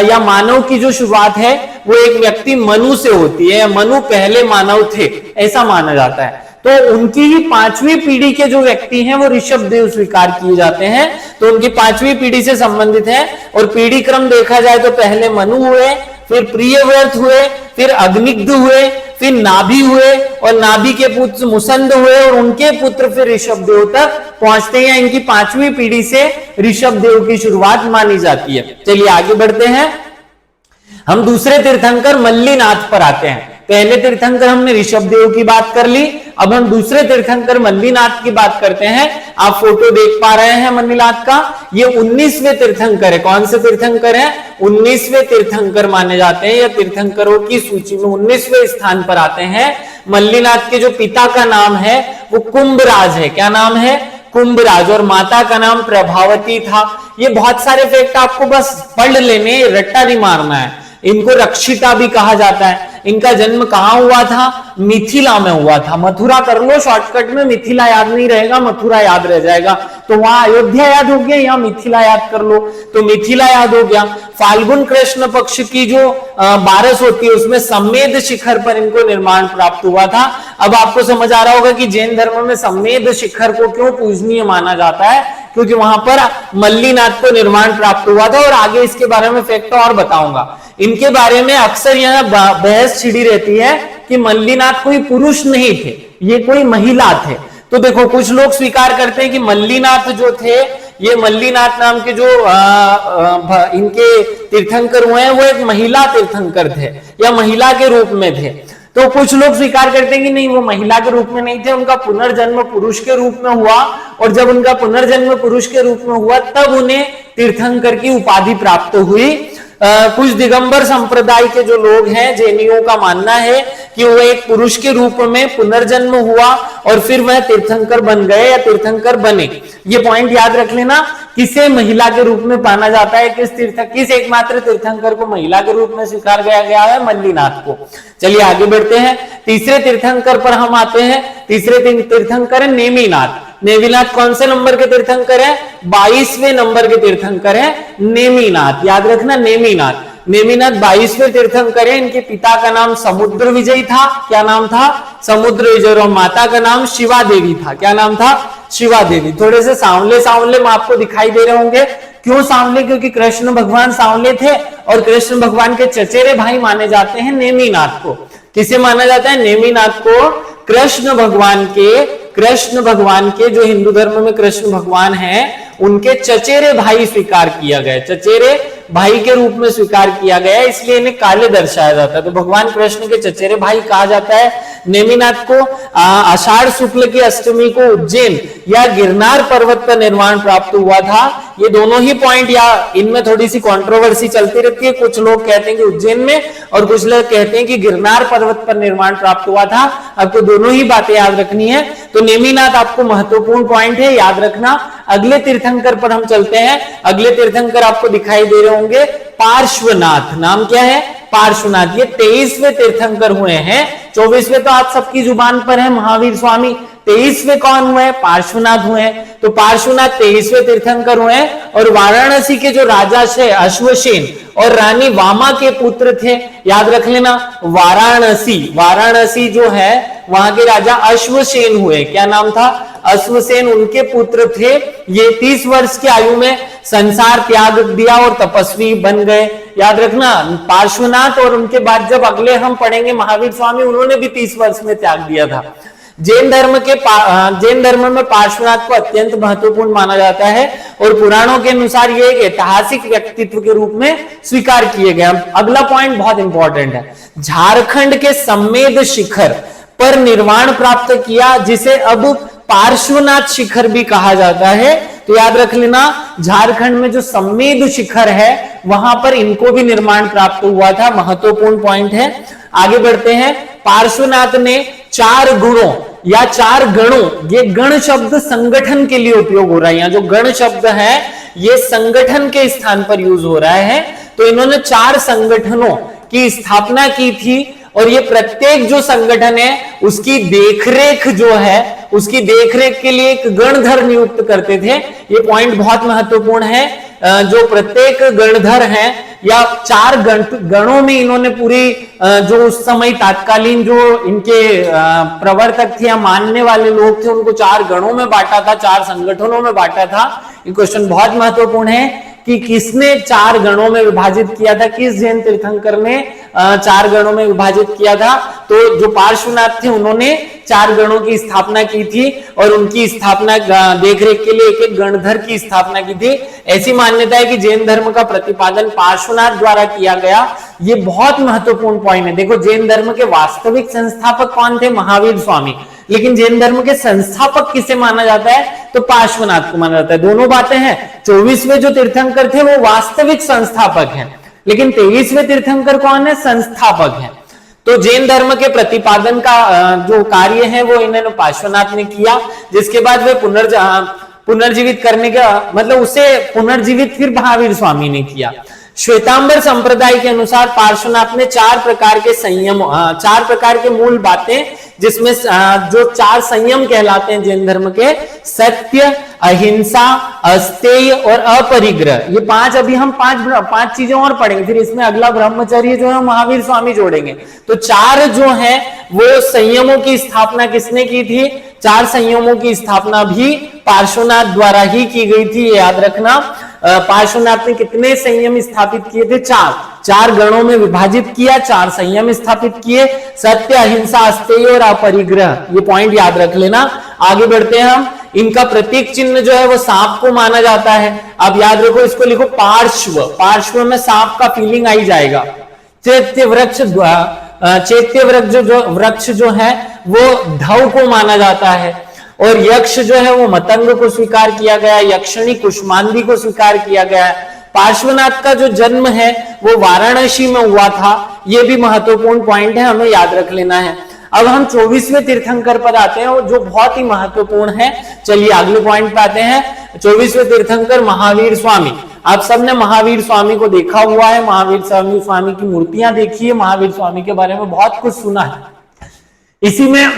या मानव की जो शुरुआत है वो एक व्यक्ति मनु से होती है, मनु पहले मानव थे, ऐसा माना जाता है। तो उनकी ही 5वीं पीढ़ी के जो व्यक्ति हैं वो ऋषभदेव स्वीकार किए जाते हैं। तो उनकी 5वीं पीढ़ी से संबंधित है। और पीढ़ी क्रम देखा जाए तो पहले मनु हुए, फिर प्रियव्रत हुए, फिर अग्निग्ध हुए, फिर नाभि हुए और नाभि के पुत्र मुसंद हुए और उनके पुत्र फिर ऋषभदेव तक पहुंचते हैं। इनकी 5वीं पीढ़ी से ऋषभदेव की शुरुआत मानी जाती है। चलिए आगे बढ़ते हैं। हम दूसरे तीर्थंकर मल्लीनाथ पर आते हैं। पहले तीर्थंकर हमने ऋषभदेव की बात कर ली, अब हम दूसरे तीर्थंकर मल्लीनाथ की बात करते हैं। आप फोटो देख पा रहे हैं मल्लीनाथ का, ये 19वें तीर्थंकर है। कौन से तीर्थंकर है? 19वें तीर्थंकर माने जाते हैं, या तीर्थंकरों की सूची में 19वें स्थान पर आते हैं। मल्लीनाथ के जो पिता का नाम है वो कुंभराज है। क्या नाम है? कुंभराज। और माता का नाम प्रभावती था। ये बहुत सारे फैक्ट आपको बस पढ़ लेने, रट्टा नहीं मारना है। इनको रक्षिता भी कहा जाता है। इनका जन्म कहां हुआ था? मिथिला में हुआ था। मथुरा कर लो शॉर्टकट में, मिथिला याद नहीं रहेगा, मथुरा याद रह जाएगा। तो वहां अयोध्या याद हो गया, या मिथिला याद कर लो, तो मिथिला याद हो गया। फाल्गुन कृष्ण पक्ष की जो बारस होती है उसमें सम्मेद शिखर पर इनको निर्माण प्राप्त हुआ था। अब आपको समझ आ रहा होगा कि जैन धर्म में सम्मेद शिखर को क्यों पूजनीय माना जाता है, क्योंकि वहां पर मल्लीनाथ को निर्माण प्राप्त हुआ था। और आगे इसके बारे में फैक्ट और बताऊंगा। इनके बारे में अक्सर यहाँ बहस छिड़ी रहती है कि मल्लीनाथ कोई पुरुष नहीं थे, ये कोई महिला थे। तो देखो कुछ लोग स्वीकार करते हैं कि मल्लीनाथ जो थे, ये मल्लीनाथ नाम के जो इनके तीर्थंकर हुए हैं वो एक महिला तीर्थंकर थे या महिला के रूप में थे। तो कुछ लोग स्वीकार करते हैं कि नहीं, वो महिला के रूप में नहीं थे, उनका पुनर्जन्म पुरुष के रूप में हुआ, और जब उनका पुनर्जन्म पुरुष के रूप में हुआ तब उन्हें तीर्थंकर की उपाधि प्राप्त हुई। कुछ दिगंबर संप्रदाय के जो लोग हैं, जैनियों का मानना है कि वो एक पुरुष के रूप में पुनर्जन्म हुआ और फिर वह तीर्थंकर बन गए या तीर्थंकर बने। ये पॉइंट याद रख लेना, किसे महिला के रूप में माना जाता है, किस एकमात्र तीर्थंकर को महिला के रूप में स्वीकार किया गया है, मल्लीनाथ को। चलिए आगे बढ़ते हैं, तीसरे तीर्थंकर पर हम आते हैं। तीसरे तीर्थंकर है नेमिनाथ। नेमिनाथ कौन से नंबर के तीर्थंकर है? 22वें नंबर के तीर्थंकर है नेमिनाथ, याद रखना नेमिनाथ। नेमिनाथ 22वें तीर्थंकर है। इनके पिता का नाम समुद्र विजय था। क्या नाम था? समुद्र विजय। और माता का नाम शिवा देवी था। क्या नाम था? शिवा देवी। थोड़े से सांवले सांवले आपको दिखाई दे रहे होंगे। क्यों सांवले? क्योंकि कृष्ण भगवान सांवले थे और कृष्ण भगवान के चचेरे भाई माने जाते हैं नेमिनाथ को। किसे माना जाता है? नेमिनाथ को कृष्ण भगवान के जो हिंदू धर्म में कृष्ण भगवान हैं उनके चचेरे भाई स्वीकार किया गया, चचेरे भाई के रूप में स्वीकार किया गया, इसलिए इन्हें काले दर्शाया जाता है। तो भगवान कृष्ण के चचेरे भाई कहा जाता है नेमिनाथ को। आषाढ़ शुक्ल की अष्टमी को उज्जैन या गिरनार पर्वत पर निर्माण प्राप्त हुआ था। ये दोनों ही पॉइंट या इनमें थोड़ी सी कंट्रोवर्सी चलती रहती है। कुछ लोग कहते हैं कि उज्जैन में और कुछ लोग कहते हैं कि गिरनार पर्वत पर निर्माण प्राप्त हुआ था। आपको दोनों ही बातें याद रखनी है। तो नेमिनाथ आपको महत्वपूर्ण पॉइंट है, याद रखना। अगले तीर्थंकर पर हम चलते हैं। अगले तीर्थंकर आपको दिखाई दे रहे होंगे पार्श्वनाथ। नाम क्या है? पार्श्वनाथ। ये 23वें तीर्थंकर हुए हैं। 24वें तो आप सबकी जुबान पर है, महावीर स्वामी। 23वें कौन हुए? पार्श्वनाथ हुए। तो पार्श्वनाथ 23वें तीर्थंकर हुए और वाराणसी के जो राजा थे अश्वसेन और रानी वामा के पुत्र थे। याद रख लेना, वाराणसी जो है वहां के राजा अश्वसेन हुए। क्या नाम था? अश्वसेन उनके पुत्र थे। ये 30 वर्ष की आयु में संसार त्याग दिया और तपस्वी बन गए। याद रखना, पार्श्वनाथ और उनके बाद जब अगले हम पढ़ेंगे महावीर स्वामी, उन्होंने भी 30 वर्ष में त्याग दिया था। जैन धर्म में पार्श्वनाथ को अत्यंत महत्वपूर्ण माना जाता है और पुराणों के अनुसार ये एक ऐतिहासिक व्यक्तित्व के रूप में स्वीकार किए गए। अगला पॉइंट बहुत इंपॉर्टेंट है। झारखंड के सम्मेद शिखर पर निर्वाण प्राप्त किया, जिसे अब पार्श्वनाथ शिखर भी कहा जाता है। तो याद रख लेना, झारखंड में जो सम्मेद शिखर है वहां पर इनको भी निर्माण प्राप्त हुआ था। महत्वपूर्ण पॉइंट है। आगे बढ़ते हैं। पार्श्वनाथ ने 4 गुणों या 4 गणों, ये गण शब्द संगठन के लिए उपयोग हो रहा है। यहाँ जो गण शब्द है ये संगठन के स्थान पर यूज हो रहा है। तो इन्होंने 4 संगठनों की स्थापना की थी और ये प्रत्येक जो संगठन है उसकी देखरेख जो है, उसकी देखरेख के लिए एक गणधर नियुक्त करते थे। ये पॉइंट बहुत महत्वपूर्ण है। जो प्रत्येक गणधर हैं या 4 गणों में इन्होंने पूरी जो उस समय तात्कालीन जो इनके प्रवर्तक थे या मानने वाले लोग थे उनको 4 गणों में बांटा था, 4 संगठनों में बांटा था। ये क्वेश्चन बहुत महत्वपूर्ण है कि किसने 4 गणों में विभाजित किया था, किस जैन तीर्थंकर ने 4 गणों में विभाजित किया था। तो जो पार्श्वनाथ थे उन्होंने 4 गणों की स्थापना की थी और उनकी स्थापना देखरेख के लिए एक गणधर की स्थापना की थी। ऐसी मान्यता है कि जैन धर्म का प्रतिपादन पार्श्वनाथ द्वारा किया गया। ये बहुत महत्वपूर्ण पॉइंट है। देखो, जैन धर्म के वास्तविक संस्थापक कौन थे? महावीर स्वामी। लेकिन जैन धर्म के संस्थापक किसे माना जाता है? तो पार्श्वनाथ को माना जाता है। दोनों बातें हैं। 24वें जो तीर्थंकर थे वो वास्तविक संस्थापक हैं, लेकिन 23वें तीर्थंकर कौन है? संस्थापक हैं। तो जैन धर्म के प्रतिपादन का जो कार्य है वो इन्होंने पार्श्वनाथ ने किया, जिसके बाद वे पुनर्जीवित करने का मतलब उसे पुनर्जीवित फिर महावीर स्वामी ने किया। श्वेतांबर संप्रदाय के अनुसार पार्श्वनाथ ने 4 प्रकार के संयम, 4 प्रकार के मूल बातें, जिसमें जो 4 संयम कहलाते हैं जैन धर्म के, सत्य, अहिंसा, अस्तेय और अपरिग्रह। ये 5 अभी हम 5 चीजें और पढ़ेंगे, फिर इसमें अगला ब्रह्मचर्य जो है महावीर स्वामी जोड़ेंगे। तो 4 जो है वो संयमों की स्थापना किसने की थी? 4 संयमों की स्थापना भी पार्श्वनाथ द्वारा ही की गई थी। याद रखना, पार्श्वनाथ ने कितने संयम स्थापित किए थे? 4। चार गणों में विभाजित किया, चार संयम स्थापित किए, सत्य, अहिंसा, अस्तेय और अपरिग्रह। ये पॉइंट याद रख लेना। आगे बढ़ते हैं हम। इनका प्रतीक चिन्ह जो है वो सांप को माना जाता है। अब याद रखो, इसको लिखो पार्श्व, पार्श्व में सांप का फीलिंग आई जाएगा। चैत्य वृक्ष, चैत्य वृक्ष जो है वो धव को माना जाता है। और यक्ष जो है वो मतंग को स्वीकार किया गया, यक्षिणी कुष्मांडी को स्वीकार किया गया है। पार्श्वनाथ का जो जन्म है वो वाराणसी में हुआ था। ये भी महत्वपूर्ण पॉइंट है, हमें याद रख लेना है। अब हम 24वें तीर्थंकर पर आते हैं, जो बहुत ही महत्वपूर्ण है। चलिए अगले पॉइंट पे आते हैं। 24वें तीर्थंकर महावीर स्वामी। आप सबने महावीर स्वामी को देखा हुआ है, महावीर स्वामी की मूर्तियां देखी है, महावीर स्वामी के बारे में बहुत कुछ सुना है। इसी में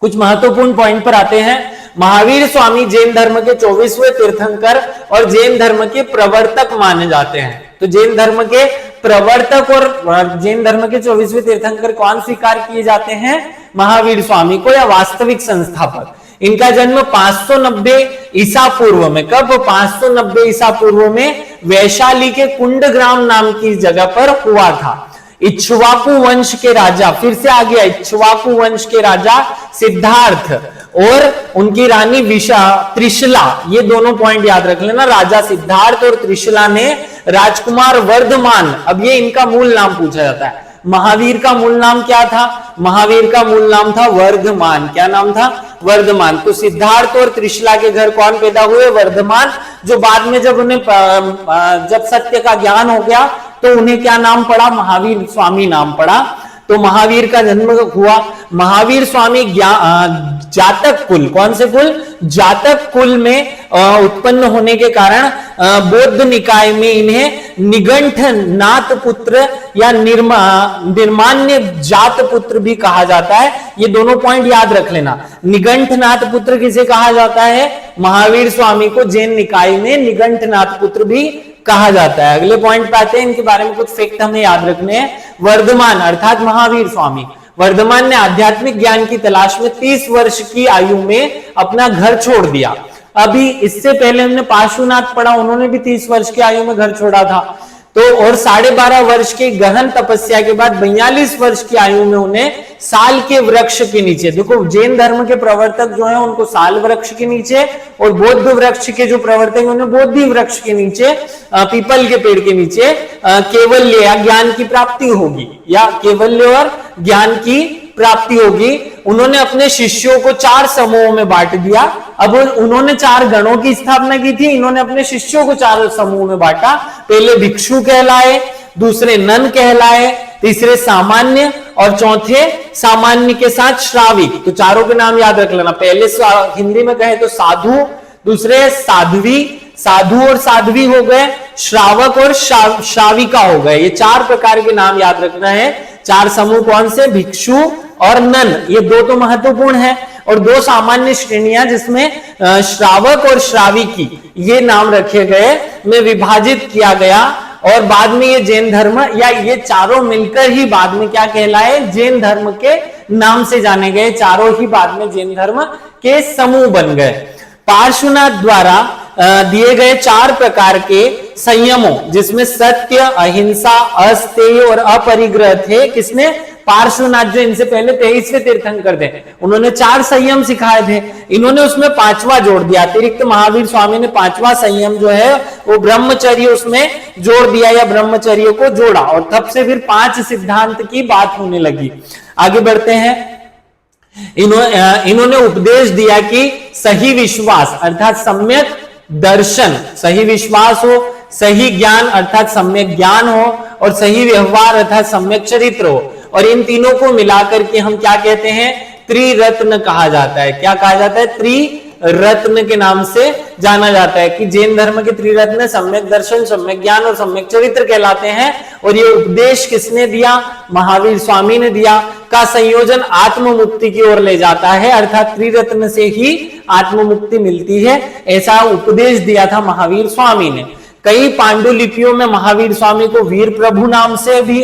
कुछ महत्वपूर्ण पॉइंट पर आते हैं। महावीर स्वामी जैन धर्म के 24वें तीर्थंकर और जैन धर्म के प्रवर्तक माने जाते हैं। तो जैन धर्म के प्रवर्तक और जैन धर्म के 24वें तीर्थंकर कौन स्वीकार किए जाते हैं? महावीर स्वामी को, या वास्तविक संस्थापक। इनका जन्म 590 ईसा पूर्व में, कब? 590 ईसा पूर्व में वैशाली के कुंडग्राम नाम की जगह पर हुआ था। इक्ष्वाकु वंश के राजा, फिर से आ गया, इक्ष्वाकु वंश के राजा सिद्धार्थ और उनकी रानी त्रिशला, ये दोनों पॉइंट याद रख लेना। राजा सिद्धार्थ और त्रिशला ने राजकुमार वर्धमान, अब ये इनका मूल नाम पूछा जाता है। महावीर का मूल नाम क्या था? महावीर का मूल नाम था वर्धमान। क्या नाम था? वर्धमान। तो सिद्धार्थ और त्रिशला के घर कौन पैदा हुए? वर्धमान। जो बाद में जब उन्हें जब सत्य का ज्ञान हो गया तो उन्हें क्या नाम पड़ा? महावीर स्वामी नाम पड़ा। तो महावीर का जन्म हुआ। महावीर स्वामी जातक कुल, कौन से कुल? जातक कुल में उत्पन्न होने के कारण बौद्ध निकाय में इन्हें निगंठ नाथ पुत्र या निर्मान्य जात पुत्र भी कहा जाता है। ये दोनों पॉइंट याद रख लेना। निगंठ नाथ पुत्र किसे कहा जाता है? महावीर स्वामी को जैन निकाय में निगंठ नाथ पुत्र भी कहा जाता है। अगले पॉइंट पे आते हैं, इनके बारे में कुछ फैक्ट हमें याद रखने हैं। वर्धमान अर्थात महावीर स्वामी, वर्धमान ने आध्यात्मिक ज्ञान की तलाश में 30 वर्ष की आयु में अपना घर छोड़ दिया। अभी इससे पहले हमने पार्श्वनाथ पढ़ा, उन्होंने भी 30 वर्ष की आयु में घर छोड़ा था। तो और 12.5 वर्ष की गहन तपस्या के बाद 42 वर्ष की आयु में उन्हें साल के वृक्ष के नीचे, देखो जैन धर्म के प्रवर्तक जो है उनको साल वृक्ष के नीचे, और बौद्ध वृक्ष के जो प्रवर्तक हैं उन्हें बोधि वृक्ष के नीचे, पीपल के पेड़ के नीचे केवल्य या ज्ञान की प्राप्ति होगी, या केवल्य और ज्ञान की प्राप्ति होगी। उन्होंने अपने शिष्यों को 4 समूहों में बांट दिया। अब उन्होंने 4 गणों की स्थापना की थी, इन्होंने अपने शिष्यों को 4 समूह में बांटा। पहले भिक्षु कहलाए, दूसरे नन कहलाए, तीसरे सामान्य और चौथे सामान्य के साथ श्राविक। तो चारों के नाम याद रख लेना। पहले हिंदी में कहे तो साधु, दूसरे साध्वी, साधु और साध्वी हो गए, श्रावक और श्राविका हो गए। ये 4 प्रकार के नाम याद रखना है। 4 समूह कौन से? भिक्षु और नन, ये 2 तो महत्वपूर्ण है, और 2 सामान्य श्रेणियां जिसमें श्रावक और श्राविकी ये नाम रखे गए, में विभाजित किया गया। और बाद में ये जैन धर्म, या ये चारों मिलकर ही बाद में क्या कहलाए? जैन धर्म के नाम से जाने गए। चारों ही बाद में जैन धर्म के समूह बन गए। पार्श्वनाथ द्वारा दिए गए 4 प्रकार के संयमों, जिसमें सत्य, अहिंसा, अस्तेय और अपरिग्रह थे, किसने? पार्श्वनाथ, जो इनसे पहले 23वें तीर्थंकर थे, उन्होंने 4 संयम सिखाए थे। इन्होंने उसमें 5वां जोड़ दिया। अतिरिक्त महावीर स्वामी ने 5वां संयम जो है वो ब्रह्मचर्य उसमें जोड़ दिया, या ब्रह्मचर्य को जोड़ा, और तब से फिर 5 सिद्धांत की बात होने लगी। आगे बढ़ते हैं। इन्होंने उपदेश दिया कि सही विश्वास अर्थात सम्यक दर्शन, सही विश्वास हो, सही ज्ञान अर्थात सम्यक ज्ञान हो, और सही व्यवहार अर्थात सम्यक चरित्र हो। और इन तीनों को मिलाकर के हम क्या कहते हैं? त्रिरत्न कहा जाता है। क्या कहा जाता है? त्रिरत्न के नाम से जाना जाता है कि जैन धर्म के त्रिरत्न सम्यक दर्शन, सम्यक ज्ञान और सम्यक चरित्र कहलाते हैं। और ये उपदेश किसने दिया? महावीर स्वामी ने दिया। का संयोजन आत्म मुक्ति की ओर ले जाता है, अर्थात त्रिरत्न से ही आत्म मुक्ति मिलती है, ऐसा उपदेश दिया था महावीर स्वामी ने। कई पांडुलिपियों में महावीर स्वामी को वीर प्रभु नाम से भी,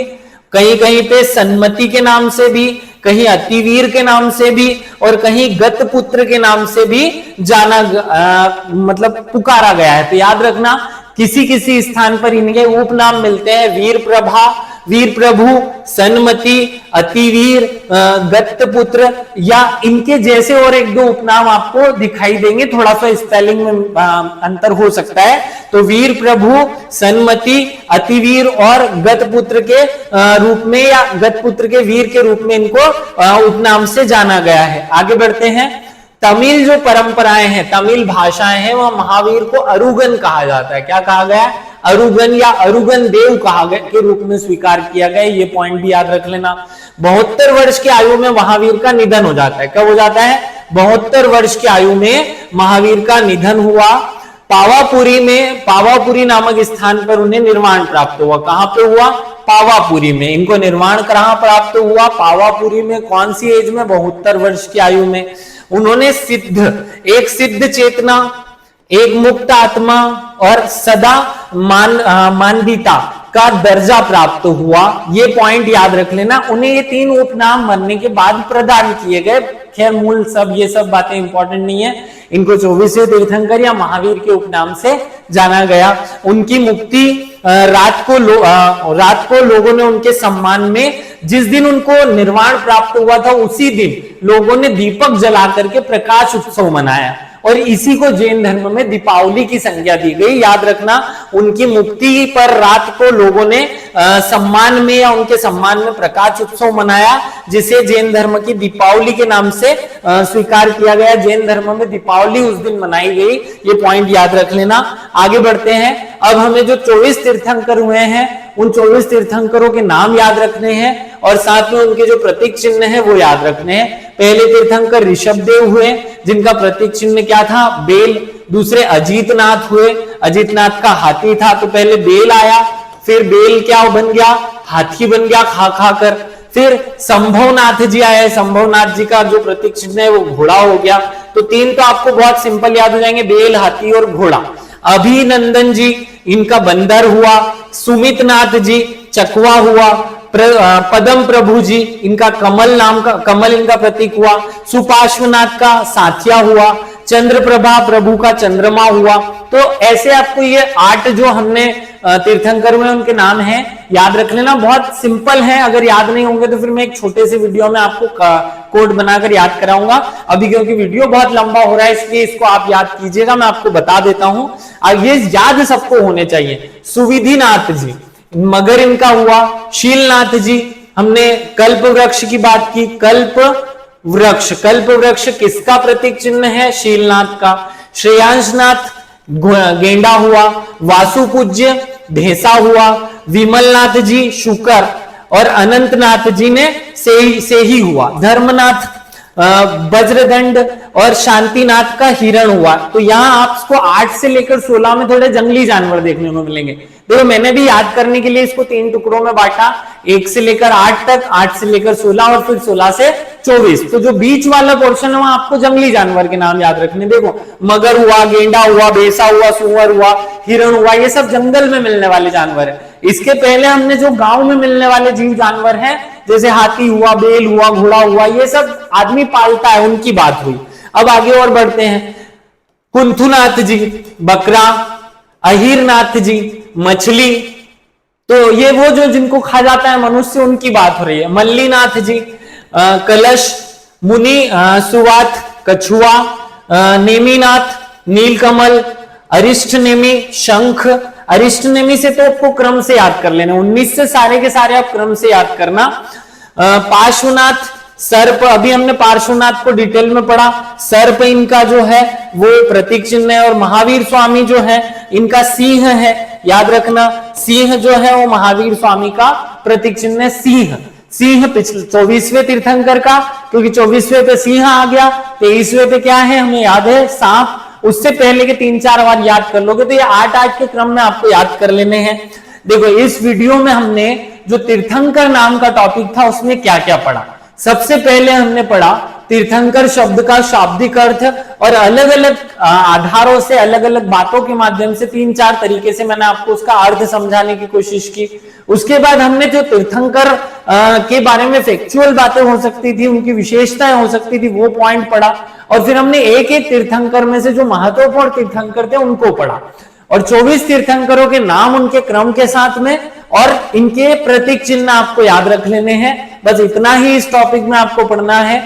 कहीं कहीं पे सन्मति के नाम से भी, कहीं अतिवीर के नाम से भी, और कहीं गतपुत्र के नाम से भी जाना मतलब पुकारा गया है। तो याद रखना किसी किसी स्थान पर इनके उपनाम मिलते हैं, वीर प्रभा, वीर प्रभु, सन्मति, अतिवीर, गत्तपुत्र, या इनके जैसे और एक दो उपनाम आपको दिखाई देंगे, थोड़ा सा स्पेलिंग में अंतर हो सकता है। तो वीर प्रभु, सन्मति, अतिवीर और गतपुत्र के रूप में या गतपुत्र के वीर के रूप में इनको उपनाम से जाना गया है। आगे बढ़ते हैं। तमिल जो परंपराएं हैं, तमिल भाषाएं हैं, वह महावीर को अरुगन कहा जाता है। क्या कहा गया है? अरुगन या अरुगन देव कहा गया के रूप में स्वीकार किया गया। ये पॉइंट भी याद रख लेना। 72 वर्ष की आयु में महावीर का निधन हो जाता है। कब हो जाता है? 72 वर्ष की आयु में महावीर का निधन हुआ। पावापुरी में, पावापुरी नामक स्थान पर उन्हें निर्वाण प्राप्त हुआ। कहां पे हुआ? पावापुरी में। इनको निर्वाण कहां प्राप्त हुआ? पावापुरी में। कौन सी एज में? 72 वर्ष की आयु में। उन्होंने एक सिद्ध चेतना, एक मुक्त आत्मा और सदा मानवीता का दर्जा प्राप्त हुआ। ये पॉइंट याद रख लेना। उन्हें ये 3 उपनाम मरने के बाद प्रदान किए गए। खैर मूल सब ये सब बातें इंपॉर्टेंट नहीं है। इनको 24वें तीर्थंकर या महावीर के उपनाम से जाना गया। उनकी मुक्ति रात को लोगों ने उनके सम्मान में, जिस दिन उनको निर्वाण प्राप्त हुआ था उसी दिन लोगों ने दीपक जला करके प्रकाश उत्सव मनाया, और इसी को जैन धर्म में दीपावली की संज्ञा दी गई। याद रखना, उनकी मुक्ति पर रात को लोगों ने सम्मान में या उनके सम्मान में प्रकाश उत्सव मनाया, जिसे जैन धर्म की दीपावली के नाम से स्वीकार किया गया। जैन धर्म में दीपावली उस दिन मनाई गई। ये पॉइंट याद रख लेना। आगे बढ़ते हैं। अब हमें जो 24 तीर्थंकर हुए हैं उन 24 तीर्थंकरों के नाम याद रखने हैं और साथ में उनके जो प्रतीक चिन्ह है वो याद रखने हैं। पहले तीर्थंकर ऋषभदेव हुए, जिनका प्रतीक चिन्ह क्या था? बेल। दूसरे अजीतनाथ हुए, अजीतनाथ का हाथी था, तो पहले बेल आया, फिर बेल क्या बन गया? हाथी बन गया खा खा कर। फिर संभवनाथ जी आए, संभवनाथ जी का जो प्रतीक चिन्ह है वो घोड़ा हो गया। तो 3 तो आपको बहुत सिंपल याद हो जाएंगे, बेल, हाथी और घोड़ा। अभिनंदन जी, इनका बंदर हुआ। सुमित नाथ जी चकवा हुआ। पदम प्रभु जी, इनका कमल इनका प्रतीक हुआ। सुपार्श्वनाथ का साथिया हुआ। चंद्रप्रभा प्रभु का चंद्रमा हुआ। तो ऐसे आपको ये 8 जो हमने तीर्थंकर में उनके नाम हैं याद रख लेना। बहुत सिंपल है, अगर याद नहीं होंगे तो फिर मैं एक छोटे से वीडियो में आपको कोड बनाकर याद कराऊंगा। अभी क्योंकि वीडियो बहुत लंबा हो रहा है इसलिए इसको आप याद कीजिएगा, मैं आपको बता देता हूं। ये याद सबको होने चाहिए। सुविधिनाथ जी, मगर इनका हुआ। शीलनाथ जी, हमने कल्प वृक्ष की बात की। कल्प वृक्ष किसका प्रतीक चिन्ह है? शीलनाथ का। श्रेयांशनाथ गेंडा हुआ। वासुपूज्य भेसा हुआ। विमलनाथ जी शुकर और अनंतनाथ जी ने से ही हुआ। धर्मनाथ वज्रदंड और शांतिनाथ का हिरण हुआ। तो यहाँ आपको 8 से लेकर 16 में थोड़े जंगली जानवर देखने को मिलेंगे। देखो मैंने भी याद करने के लिए इसको 3 टुकड़ों में बांटा, 1 से लेकर 8 तक, 8 से लेकर 16 और फिर 16 से 24। तो जो बीच वाला पोर्शन है वहां आपको जंगली जानवर के नाम याद रखने। देखो मगर हुआ, गेंडा हुआ, भैंसा हुआ, सुअर हुआ, हिरण हुआ, ये सब जंगल में मिलने वाले जानवर है। इसके पहले हमने जो गांव में मिलने वाले जीव जानवर हैं, जैसे हाथी हुआ, बेल हुआ, घोड़ा हुआ, ये सब आदमी पालता है, उनकी बात हुई। अब आगे और बढ़ते हैं। कुंथुनाथ जी बकरा, अहिरनाथ जी मछली, तो ये वो जो जिनको खा जाता है मनुष्य, उनकी बात हो रही है। मल्लीनाथ जी कलश, मुनि सुवात कछुआ, नेमीनाथ नीलकमल, अरिष्ट नेमी शंख। अरिष्ट नेमी से तो आपको क्रम से याद कर लेना, 19 से सारे के सारे आप क्रम से याद करना। पार्श्वनाथ सर्प, अभी हमने पार्श्वनाथ को डिटेल में पढ़ा। सर्प इनका जो है वो प्रतीक चिन्ह है। और महावीर स्वामी जो है इनका सिंह है, याद रखना। सिंह जो है वो महावीर स्वामी का प्रतीक चिन्ह है, सिंह। सिंह पिछले 24वें तीर्थंकर का, क्योंकि 24वें पे सिंह आ गया। 23वें पे क्या है हमें याद है? सांप। उससे पहले के 3-4 बार याद कर लोगे तो ये 8-8 के क्रम में आपको याद कर लेने हैं। देखो इस वीडियो में हमने जो तीर्थंकर नाम का टॉपिक था उसमें क्या क्या पढ़ा। सबसे पहले हमने पढ़ा तीर्थंकर शब्द का शाब्दिक अर्थ, और अलग अलग आधारों से, अलग अलग बातों के माध्यम से 3-4 तरीके से मैंने आपको उसका अर्थ समझाने की कोशिश की। उसके बाद हमने जो तीर्थंकर के बारे में फैक्चुअल बातें हो सकती थी, उनकी विशेषताएं हो सकती थी, वो पॉइंट पढ़ा। और फिर हमने एक एक तीर्थंकर में से जो महत्वपूर्ण तीर्थंकर थे उनको पढ़ा। और 24 तीर्थंकरों के नाम उनके क्रम के साथ में और इनके प्रतीक चिन्ह आपको याद रख लेने हैं। बस इतना ही इस टॉपिक में आपको पढ़ना है।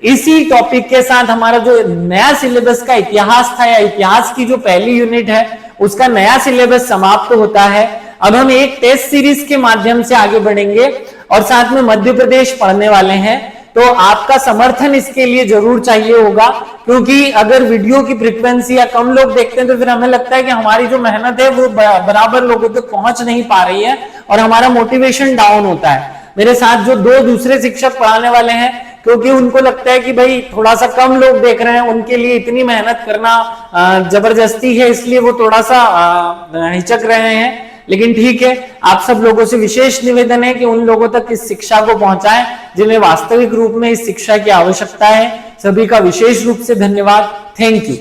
इसी टॉपिक के साथ हमारा जो नया सिलेबस का इतिहास था या इतिहास की जो पहली यूनिट है उसका नया सिलेबस समाप्त होता है। अब हम एक टेस्ट सीरीज के माध्यम से आगे बढ़ेंगे और साथ में मध्य प्रदेश पढ़ने वाले हैं। तो आपका समर्थन इसके लिए जरूर चाहिए होगा, क्योंकि अगर वीडियो की फ्रीक्वेंसी या कम लोग देखते हैं तो फिर हमें लगता है कि हमारी जो मेहनत है वो बराबर लोगों तक पहुंच नहीं पा रही है और हमारा मोटिवेशन डाउन होता है। मेरे साथ जो दो दूसरे शिक्षक पढ़ाने वाले हैं, क्योंकि उनको लगता है कि भाई थोड़ा सा कम लोग देख रहे हैं, उनके लिए इतनी मेहनत करना जबरदस्ती है, इसलिए वो थोड़ा सा हिचक रहे हैं। लेकिन ठीक है, आप सब लोगों से विशेष निवेदन है कि उन लोगों तक इस शिक्षा को पहुंचाएं जिन्हें वास्तविक रूप में इस शिक्षा की आवश्यकता है। सभी का विशेष रूप से धन्यवाद। Thank you.